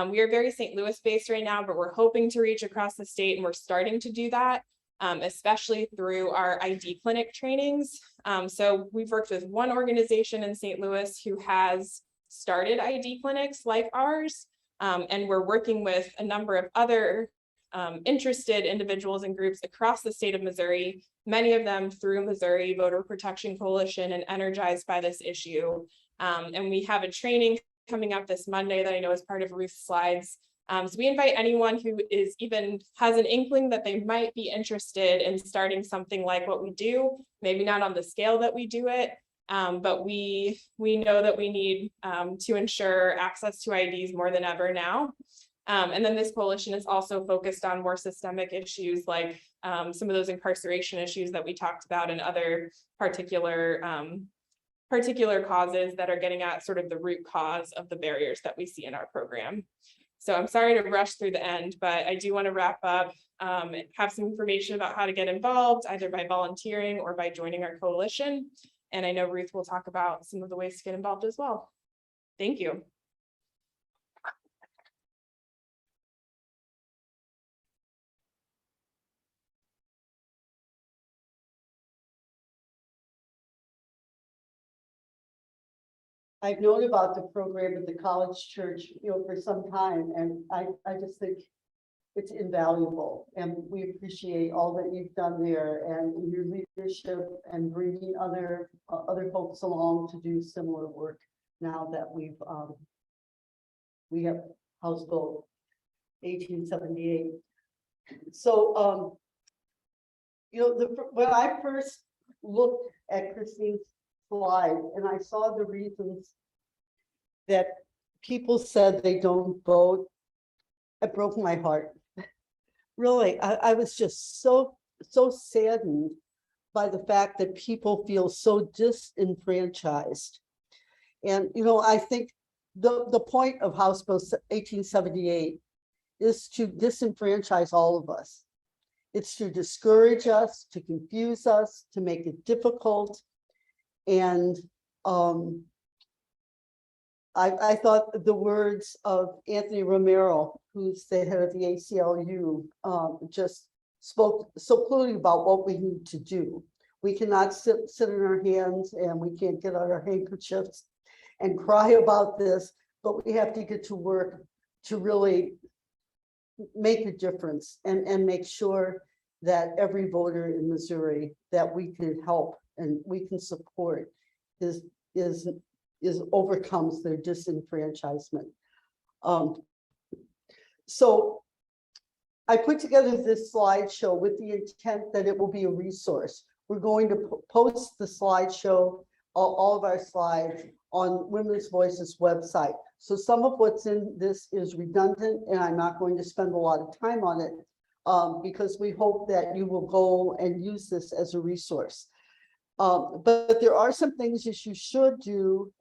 we are very St. Louis based right now, but we're hoping to reach across the state, and we're starting to do that, especially through our ID clinic trainings. So we've worked with one organization in St. Louis who has started ID clinics like ours, and we're working with a number of other interested individuals and groups across the state of Missouri, many of them through Missouri Voter Protection Coalition and energized by this issue. And we have a training coming up this Monday that I know is part of Ruth's slides. So we invite anyone who has an inkling that they might be interested in starting something like what we do, maybe not on the scale that we do it, but we know that we need to ensure access to IDs more than ever now. And then this coalition is also focused on more systemic issues like some of those incarceration issues that we talked about and other particular causes that are getting at sort of the root cause of the barriers that we see in our program. So I'm sorry to rush through the end, but I do want to wrap up, have some information about how to get involved, either by volunteering or by joining our coalition. And I know Ruth will talk about some of the ways to get involved as well. Thank you.
I've known about the program at the college church, for some time, and I just think it's invaluable, and we appreciate all that you've done there and your leadership and bringing other folks along to do similar work. Now that we have House Bill 1878. So when I first looked at Christine's slide and I saw the reasons that people said they don't vote, it broke my heart. Really, I was just so saddened by the fact that people feel so disenfranchised. And I think the point of House Bill 1878 is to disenfranchise all of us. It's to discourage us, to confuse us, to make it difficult. And I thought the words of Anthony Romero, who's the head of the ACLU, just spoke so clearly about what we need to do. We cannot sit in our hands, and we can't get out our handkerchiefs and cry about this, but we have to get to work to really make a difference and make sure that every voter in Missouri that we can help and we can support is overcomes their disenfranchisement. So I put together this slideshow with the intent that it will be a resource. We're going to post the slideshow, all of our slides on Women's Voices website. So some of what's in this is redundant, and I'm not going to spend a lot of time on it because we hope that you will go and use this as a resource. But there are some things that you should do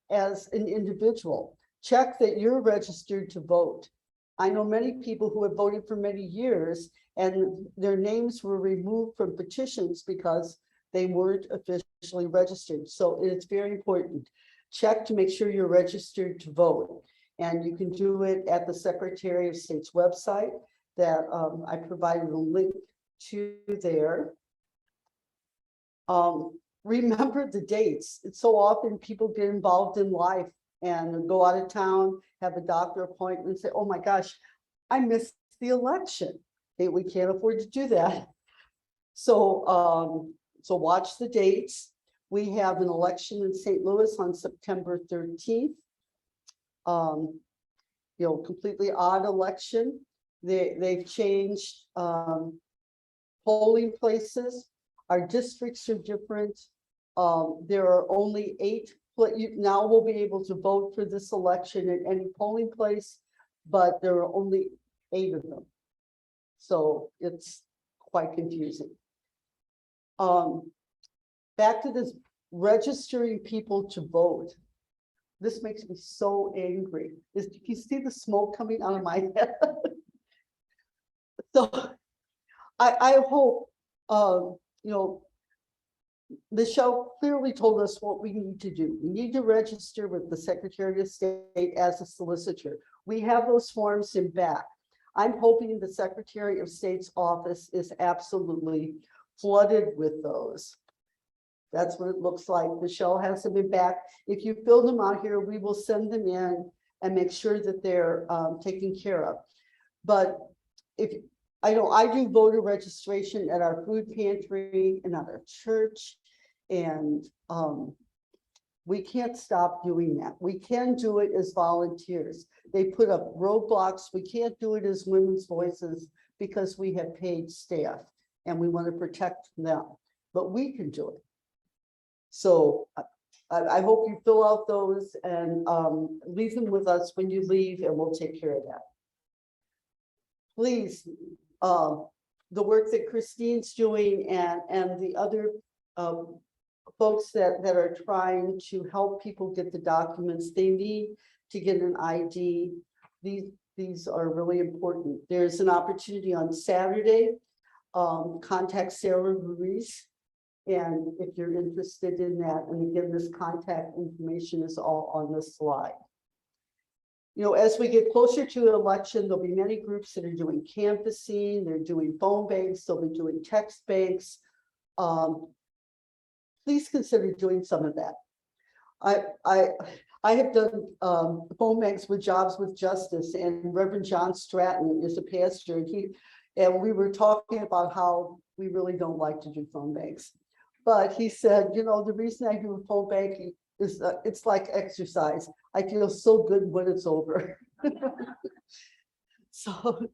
as an individual. Check that you're registered to vote. I know many people who have voted for many years and their names were removed from petitions because they weren't officially registered. So it's very important. Check to make sure you're registered to vote. And you can do it at the Secretary of State's website that I provided a link to there. Remember the dates. It's so often people get involved in life and go out of town, have a doctor appointment, and say, oh my gosh, I missed the election. Hey, we can't afford to do that. So, so watch the dates. We have an election in St. Louis on September 13th. Completely odd election. They've changed polling places. Our districts are different. There are only 8. Now we'll be able to vote for this election at any polling place, but there are only 8 of them. So it's quite confusing. Back to this registering people to vote. This makes me so angry. You see the smoke coming out of my head? So I hope, Michele clearly told us what we need to do. We need to register with the Secretary of State as a solicitor. We have those forms in back. I'm hoping the Secretary of State's office is absolutely flooded with those. That's what it looks like. Michele has them in back. If you fill them out here, we will send them in and make sure that they're taken care of. But if I know I do voter registration at our food pantry and at our church, and we can't stop doing that. We can do it as volunteers. They put up roadblocks. We can't do it as Women's Voices because we have paid staff and we want to protect them, but we can do it. So I hope you fill out those and leave them with us when you leave, and we'll take care of that. Please, the work that Christine's doing and the other folks that are trying to help people get the documents they need to get an ID. These are really important. There's an opportunity on Saturday. Contact Sarah Ruiz. And if you're interested in that, and again, this contact information is all on this slide. As we get closer to the election, there'll be many groups that are doing canvassing, they're doing phone banks, they'll be doing text banks. Please consider doing some of that. I have done phone banks with Jobs with Justice, and Reverend John Stratton is a pastor, and we were talking about how we really don't like to do phone banks. But he said, the reason I do a phone bank is it's like exercise. I feel so good when it's over. So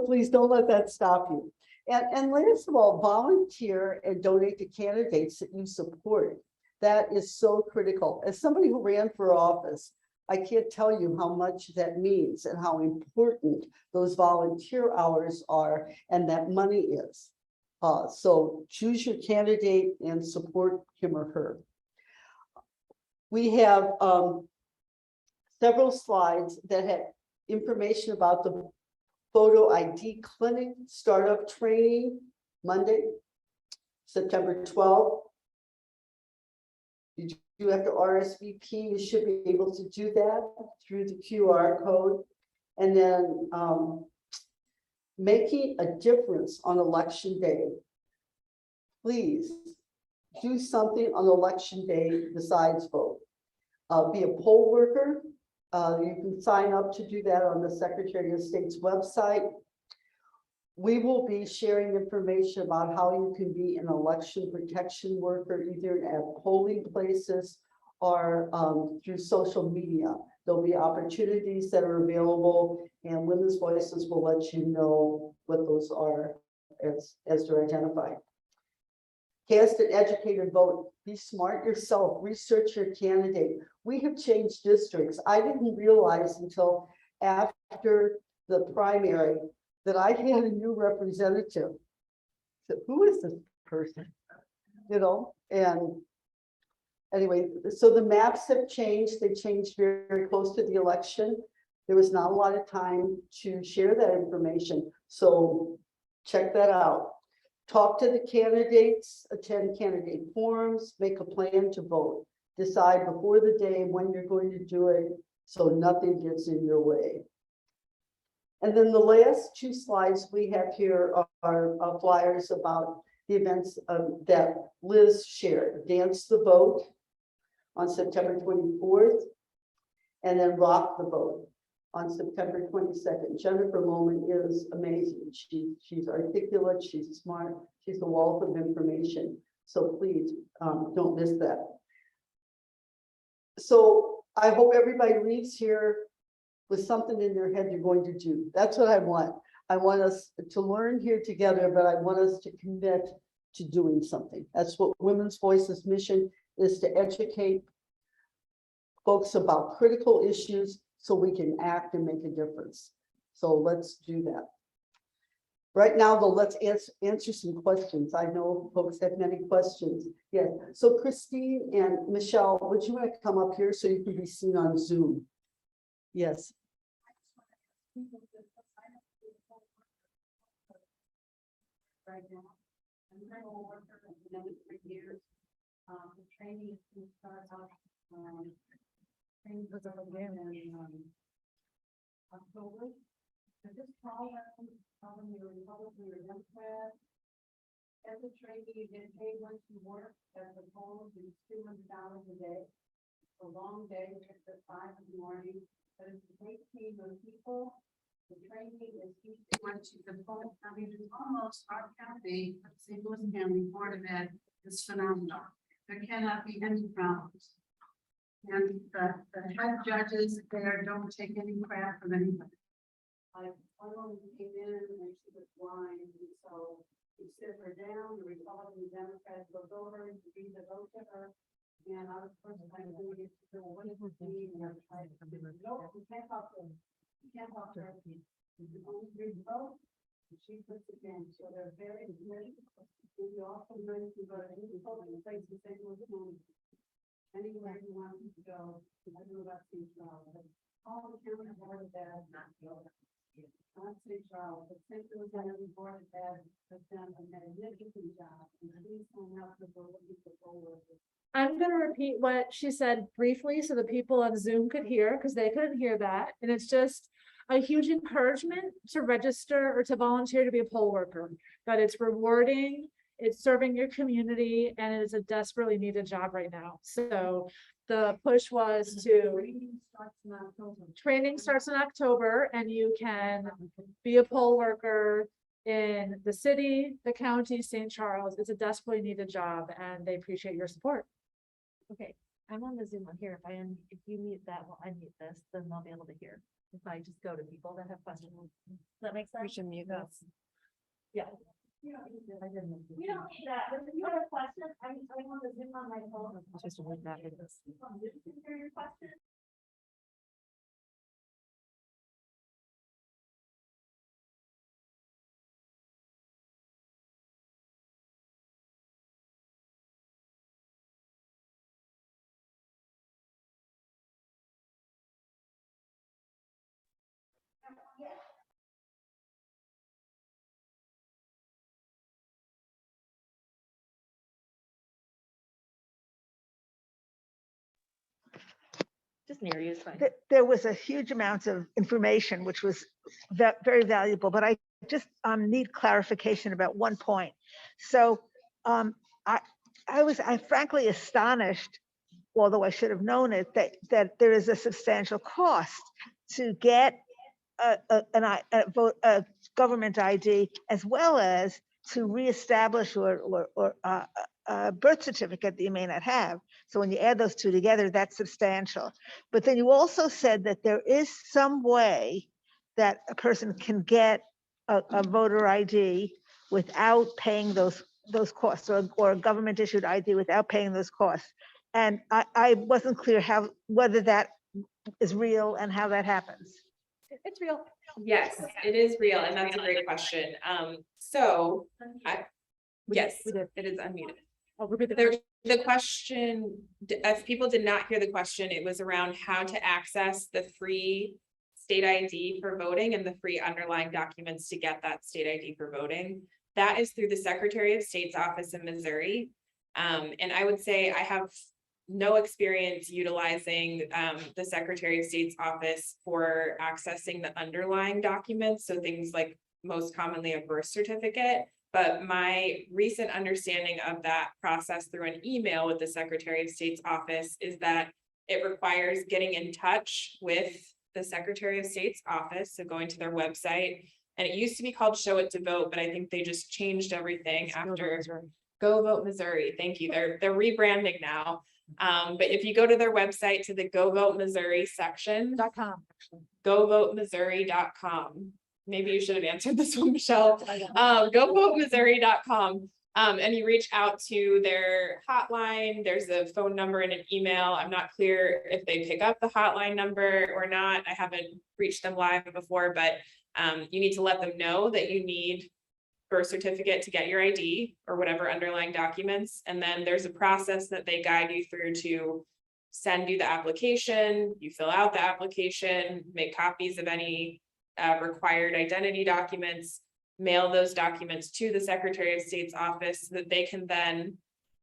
please don't let that stop you. And last of all, volunteer and donate to candidates that you support. That is so critical. As somebody who ran for office, I can't tell you how much that means and how important those volunteer hours are and that money is. So choose your candidate and support him or her. We have several slides that have information about the photo ID clinic startup training Monday, September 12th. You have to RSVP. You should be able to do that through the QR code. And then making a difference on election day. Please do something on election day besides vote. Be a poll worker. You can sign up to do that on the Secretary of State's website. We will be sharing information about how you can be an election protection worker, either at polling places are through social media. There'll be opportunities that are available, and Women's Voices will let you know what those are as they're identified. Cast an educated vote. Be smart yourself. Research your candidate. We have changed districts. I didn't realize until after the primary that I had a new representative. So who is this person? You know, and anyway, so the maps have changed. They changed very, very close to the election. There was not a lot of time to share that information. So check that out. Talk to the candidates, attend candidate forums, make a plan to vote. Decide before the day when you're going to do it, so nothing gets in your way. And then the last two slides we have here are flyers about the events that Liz shared. Dance the Vote on September 24th, and then Rock the Vote on September 22nd. Jennifer Lohman is amazing. She's articulate, she's smart, she's a wealth of information. So please don't miss that. So I hope everybody leaves here with something in their head you're going to do. That's what I want. I want us to learn here together, but I want us to commit to doing something. That's what Women's Voices mission is, to educate folks about critical issues so we can act and make a difference. So let's do that. Right now, though, let's answer some questions. I know folks have many questions. Yeah. So Christine and Michelle, would you want to come up here so you can be seen on Zoom? Yes.
Right now, I'm a worker, I've been in it for years. The training starts off, training was over there in October. I just called them, telling me you're Republican or Democrat. As a trainee, you get paid once you work. As a whole, it's $200 a day. It's a long day, it's at 5 in the morning, but it's a great team of people. The training is each one to the full. I mean, it's almost our county, St. Louis County Board of Ed is phenomenal. There cannot be any problems. And the head judges there don't take any crap from anybody. I only came in and she was blind, and so we sit her down, the Republican and Democrat goes over and read the vote to her. And I was first time doing it to know what it would be, and I tried to do it. No, we can't talk to her. You can't talk to her. You only read the vote, and she puts it in, so they're very good. And you also learn to go to any polling place in St. Louis County. Anywhere you want to go, I don't know about St. Charles, but all the county board of ed, not St. Charles, but St. Louis County Board of Ed has done a magnificent job. And please don't help the looking for poll workers.
I'm going to repeat what she said briefly so the people on Zoom could hear, because they couldn't hear that. And it's just a huge encouragement to register or to volunteer to be a poll worker, that it's rewarding, it's serving your community, and it is a desperately needed job right now. So the push was to training starts in October, and you can be a poll worker in the city, the county, St. Charles. It's a desperately needed job, and they appreciate your support.
Okay, I'm on the Zoom on here. If you mute that while I mute this, then they'll be able to hear. If I just go to people that have questions. Does that make sense?
We should mute this.
Yeah.
You don't need that, but if you have a question, I'm on the Zoom on my phone.
Just to look back at this.
You can hear your question.
Just near you is fine.
There was a huge amount of information, which was very valuable, but I just need clarification about one point. So I was frankly astonished, although I should have known it, that there is a substantial cost to get a government ID, as well as to reestablish or birth certificate that you may not have. So when you add those two together, that's substantial. But then you also said that there is some way that a person can get a voter ID without paying those costs, or a government issued ID without paying those costs. And I wasn't clear whether that is real and how that happens.
It's real.
Yes, it is real, and that's a great question. So, yes,
We did.
it is unmuted.
I'll repeat the
There, the question, if people did not hear the question, it was around how to access the free state ID for voting and the free underlying documents to get that state ID for voting. That is through the Secretary of State's office in Missouri. And I would say I have no experience utilizing the Secretary of State's office for accessing the underlying documents. So things like most commonly a birth certificate. But my recent understanding of that process through an email with the Secretary of State's office is that it requires getting in touch with the Secretary of State's office. So going to their website, and it used to be called Show It to Vote, but I think they just changed everything after Go Vote Missouri. Thank you. They're rebranding now. But if you go to their website to the Go Vote Missouri section,
.com.
govotemissouri.com. Maybe you should have answered this one, Michelle. Govotemissouri.com. And you reach out to their hotline. There's a phone number and an email. I'm not clear if they pick up the hotline number or not. I haven't reached them live before, but you need to let them know that you need birth certificate to get your ID or whatever underlying documents. And then there's a process that they guide you through to send you the application. You fill out the application, make copies of any required identity documents, mail those documents to the Secretary of State's office so that they can then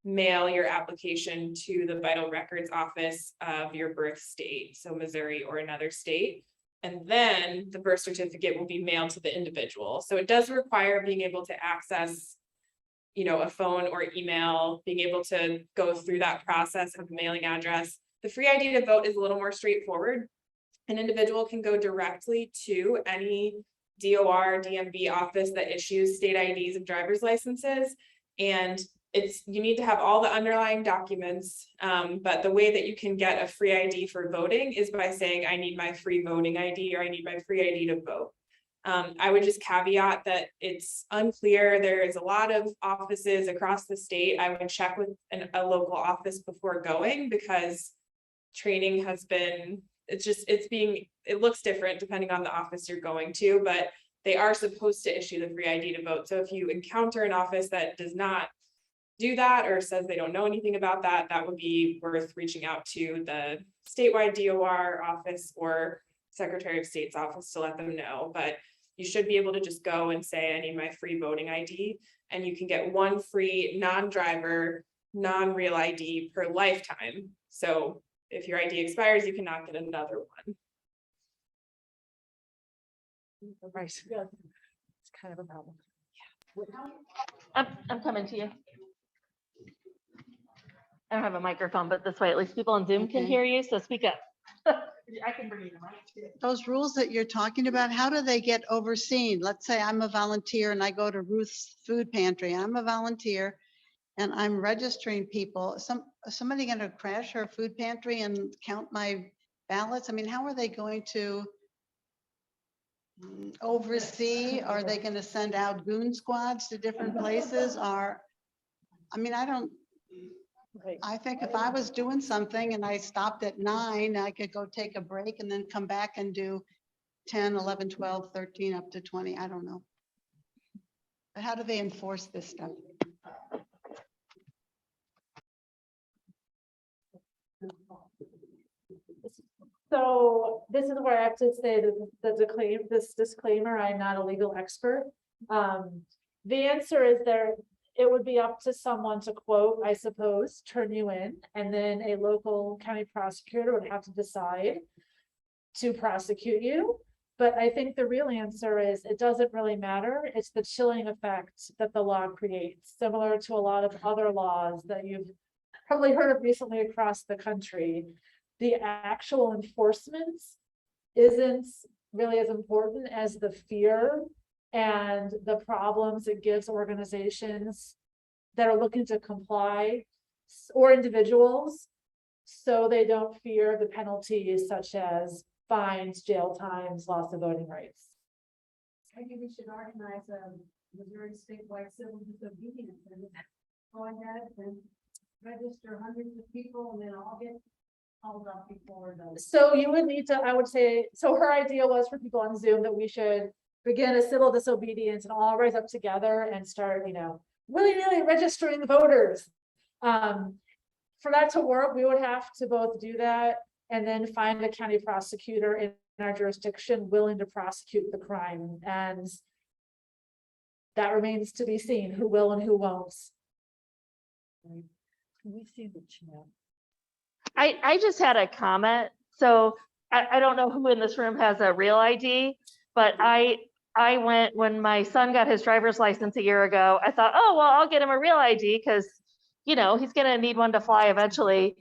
mail your application to the vital records office of your birth state, so Missouri or another state. And then the birth certificate will be mailed to the individual. So it does require being able to access, a phone or email, being able to go through that process of mailing address. The free ID to vote is a little more straightforward. An individual can go directly to any DOR, DMV office that issues state IDs and driver's licenses. And you need to have all the underlying documents. But the way that you can get a free ID for voting is by saying, I need my free voting ID, or I need my free ID to vote. I would just caveat that it's unclear. There is a lot of offices across the state. I would check with a local office before going, because training has been, it looks different depending on the office you're going to, but they are supposed to issue the free ID to vote. So if you encounter an office that does not do that or says they don't know anything about that, that would be worth reaching out to the statewide DOR office or Secretary of State's office to let them know. But you should be able to just go and say, I need my free voting ID, and you can get one free non-driver, non-real ID per lifetime. So if your ID expires, you cannot get another one.
Right. It's kind of a problem.
I'm coming to you. I don't have a microphone, but this way at least people on Zoom can
Okay.
hear you, so speak up. I can bring you the mic too.
Those rules that you're talking about, how do they get overseen? Let's say I'm a volunteer and I go to Ruth's Food Pantry. I'm a volunteer and I'm registering people. Somebody going to crash her food pantry and count my ballots? I mean, how are they going to oversee? Are they going to send out goon squads to different places? I don't.
Right.
I think if I was doing something and I stopped at 9, I could go take a break and then come back and do 10, 11, 12, 13, up to 20. I don't know. But how do they enforce this stuff?
So this is where I have to say that this disclaimer, I'm not a legal expert. The answer is it would be up to someone to quote, I suppose, turn you in, and then a local county prosecutor would have to decide to prosecute you. But I think the real answer is it doesn't really matter. It's the chilling effect that the law creates, similar to a lot of other laws that you've probably heard of recently across the country. The actual enforcement isn't really as important as the fear and the problems it gives organizations that are looking to comply, or individuals so they don't fear the penalties such as fines, jail times, loss of voting rights.
Maybe we should organize a Missouri statewide civil disobedience and go ahead and register hundreds of people and then all get called up before the.
So you would need to, I would say, so her idea was for people on Zoom that we should begin a civil disobedience and all rise up together and start, willy-nilly registering the voters. For that to work, we would have to both do that and then find a county prosecutor in our jurisdiction willing to prosecute the crime. And that remains to be seen, who will and who won't.
Can we see the chat?
I just had a comment. So I don't know who in this room has a real ID, but I went, when my son got his driver's license a year ago, I thought, oh, well, I'll get him a real ID because, he's going to need one to fly eventually.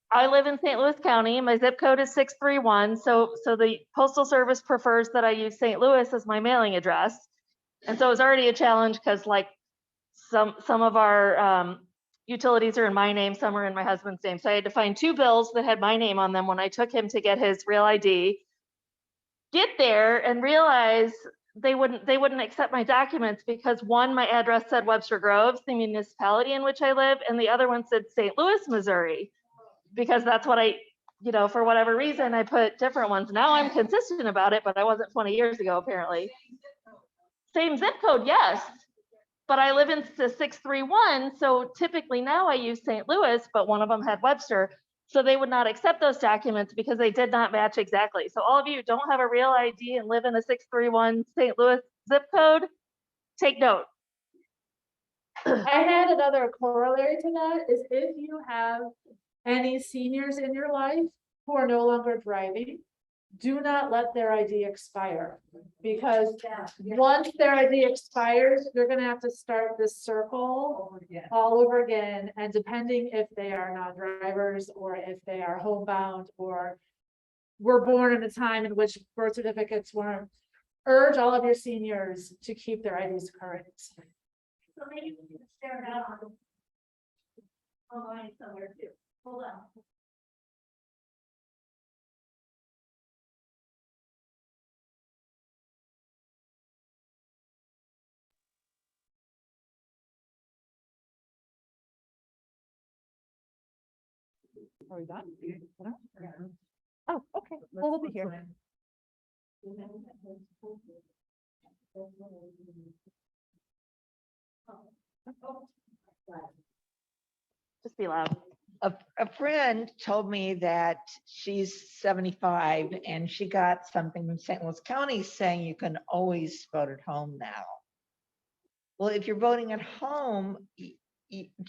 I live in St. Louis County. My zip code is 631. So the Postal Service prefers that I use St. Louis as my mailing address. And so it was already a challenge because like some of our utilities are in my name, some are in my husband's name. So I had to find 2 bills that had my name on them when I took him to get his real ID. Get there and realize they wouldn't accept my documents because one, my address said Webster Groves, the municipality in which I live, and the other one said St. Louis, Missouri, because that's what I, for whatever reason, I put different ones. Now I'm consistent about it, but I wasn't 20 years ago, apparently. Same zip code, yes, but I live in the 631, so typically now I use St. Louis, but one of them had Webster. So they would not accept those documents because they did not match exactly. So all of you who don't have a real ID and live in a 631 St. Louis zip code, take note.
I had another corollary to that is if you have any seniors in your life who are no longer driving, do not let their ID expire, because once their ID expires, you're going to have to start this circle all over again. And depending if they are non-drivers or if they are homebound or were born in a time in which birth certificates weren't, urge all of your seniors to keep their IDs current.
So maybe we can stare it out online somewhere too. Hold on.
Are we done? Oh, okay. Well, we'll be here.
Just be loud.
A friend told me that she's 75 and she got something from St. Louis County saying you can always vote at home now. Well, if you're voting at home, do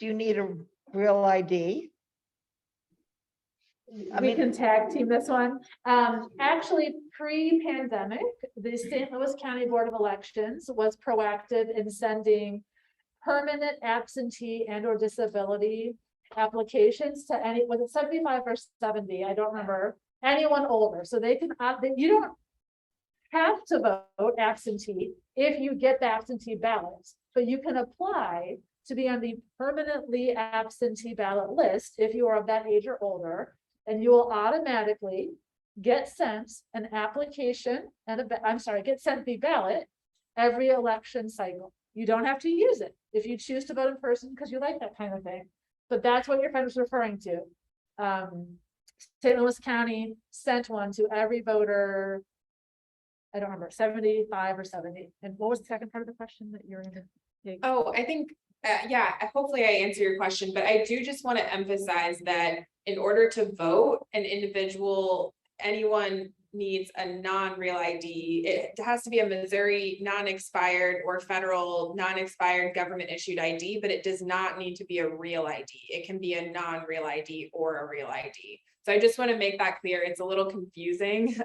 you need a real ID?
We can tag team this one. Actually, pre-pandemic, the St. Louis County Board of Elections was proactive in sending permanent absentee and or disability applications to any, was it 75 or 70? I don't remember. Anyone older. So they can opt, you don't have to vote absentee if you get the absentee ballots, but you can apply to be on the permanently absentee ballot list if you are of that age or older, and you will automatically get sent an application and get sent the ballot every election cycle. You don't have to use it if you choose to vote in person because you like that kind of thing. But that's what your friend was referring to. St. Louis County sent one to every voter. I don't remember, 75 or 70. And what was the second part of the question that you're going to take?
Oh, I think, yeah, hopefully I answer your question, but I do just want to emphasize that in order to vote, anyone needs a non-real ID. It has to be a Missouri non-expired or federal non-expired government issued ID, but it does not need to be a real ID. It can be a non-real ID or a real ID. So I just want to make that clear. It's a little confusing.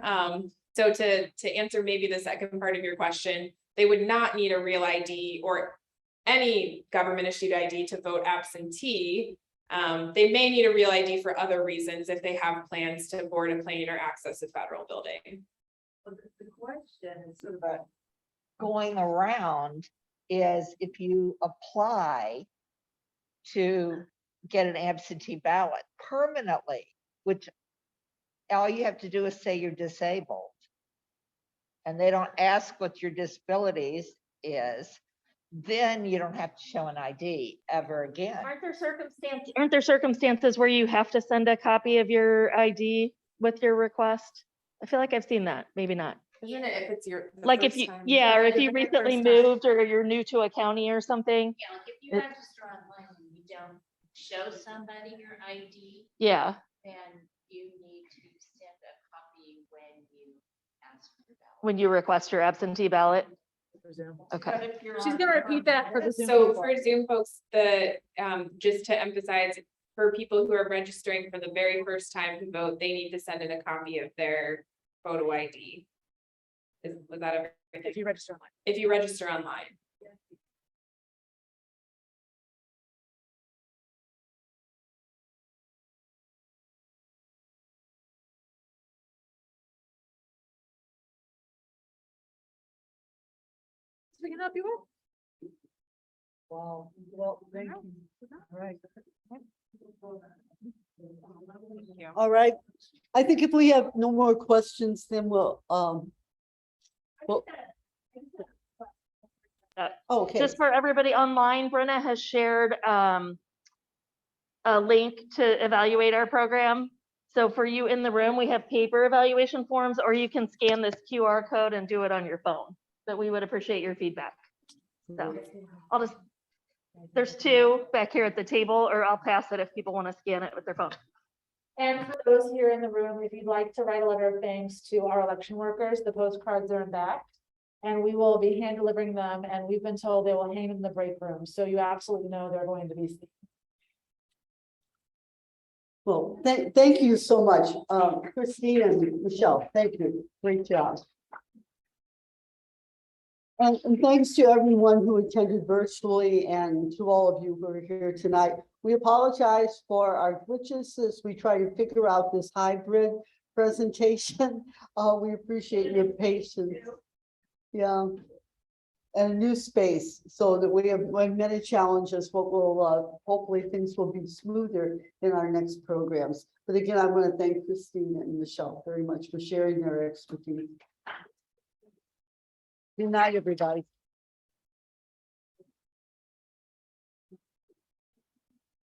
So to answer maybe the second part of your question, they would not need a real ID or any government issued ID to vote absentee. They may need a real ID for other reasons if they have plans to board a plane or access a federal building.
But the question is sort of
Going around is if you apply to get an absentee ballot permanently, which all you have to do is say you're disabled. And they don't ask what your disabilities is, then you don't have to show an ID ever again.
Aren't there circumstances where you have to send a copy of your ID with your request? I feel like I've seen that, maybe not.
Isn't it if it's your? the
Like if
first
you,
time?
yeah, or if
the
you
very
recently
first time.
moved or you're new to a county or something.
Yeah, like if you
It-
register online and you don't show somebody your ID,
Yeah,
then you need to send a copy when you ask for the ballot.
when you request your absentee ballot. Okay.
But if you're
She's
on
gonna
the
repeat that for the Zoom.
So
people.
for Zoom folks, just to emphasize, for people who are registering for the very first time to vote, they need to send in a copy of their photo ID. Was that everything?
If you register online.
If you register online.
We can help you with.
Wow. Well, thank you. All right. All right. I think if we have no more questions, then we'll, okay.
Just for everybody online, Brenna has shared a link to evaluate our program. So for you in the room, we have paper evaluation forms, or you can scan this QR code and do it on your phone. But we would appreciate your feedback. So I'll just, there's two back here at the table, or I'll pass it if people want to scan it with their phone.
And for those here in the room, if you'd like to write a letter of thanks to our election workers, the postcards are in back. And we will be hand delivering them, and we've been told they will hang in the break room, so you absolutely know they're going to be seen.
Well, thank you so much, Christine and Michelle. Thank you. Great job. And thanks to everyone who attended virtually and to all of you who are here tonight. We apologize for our glitches as we try to figure out this hybrid presentation. We appreciate your patience. Yeah. And a new space, so that we have many challenges, but will hopefully things will be smoother in our next programs. But again, I want to thank Christine and Michelle very much for sharing their expertise. Good night, everybody.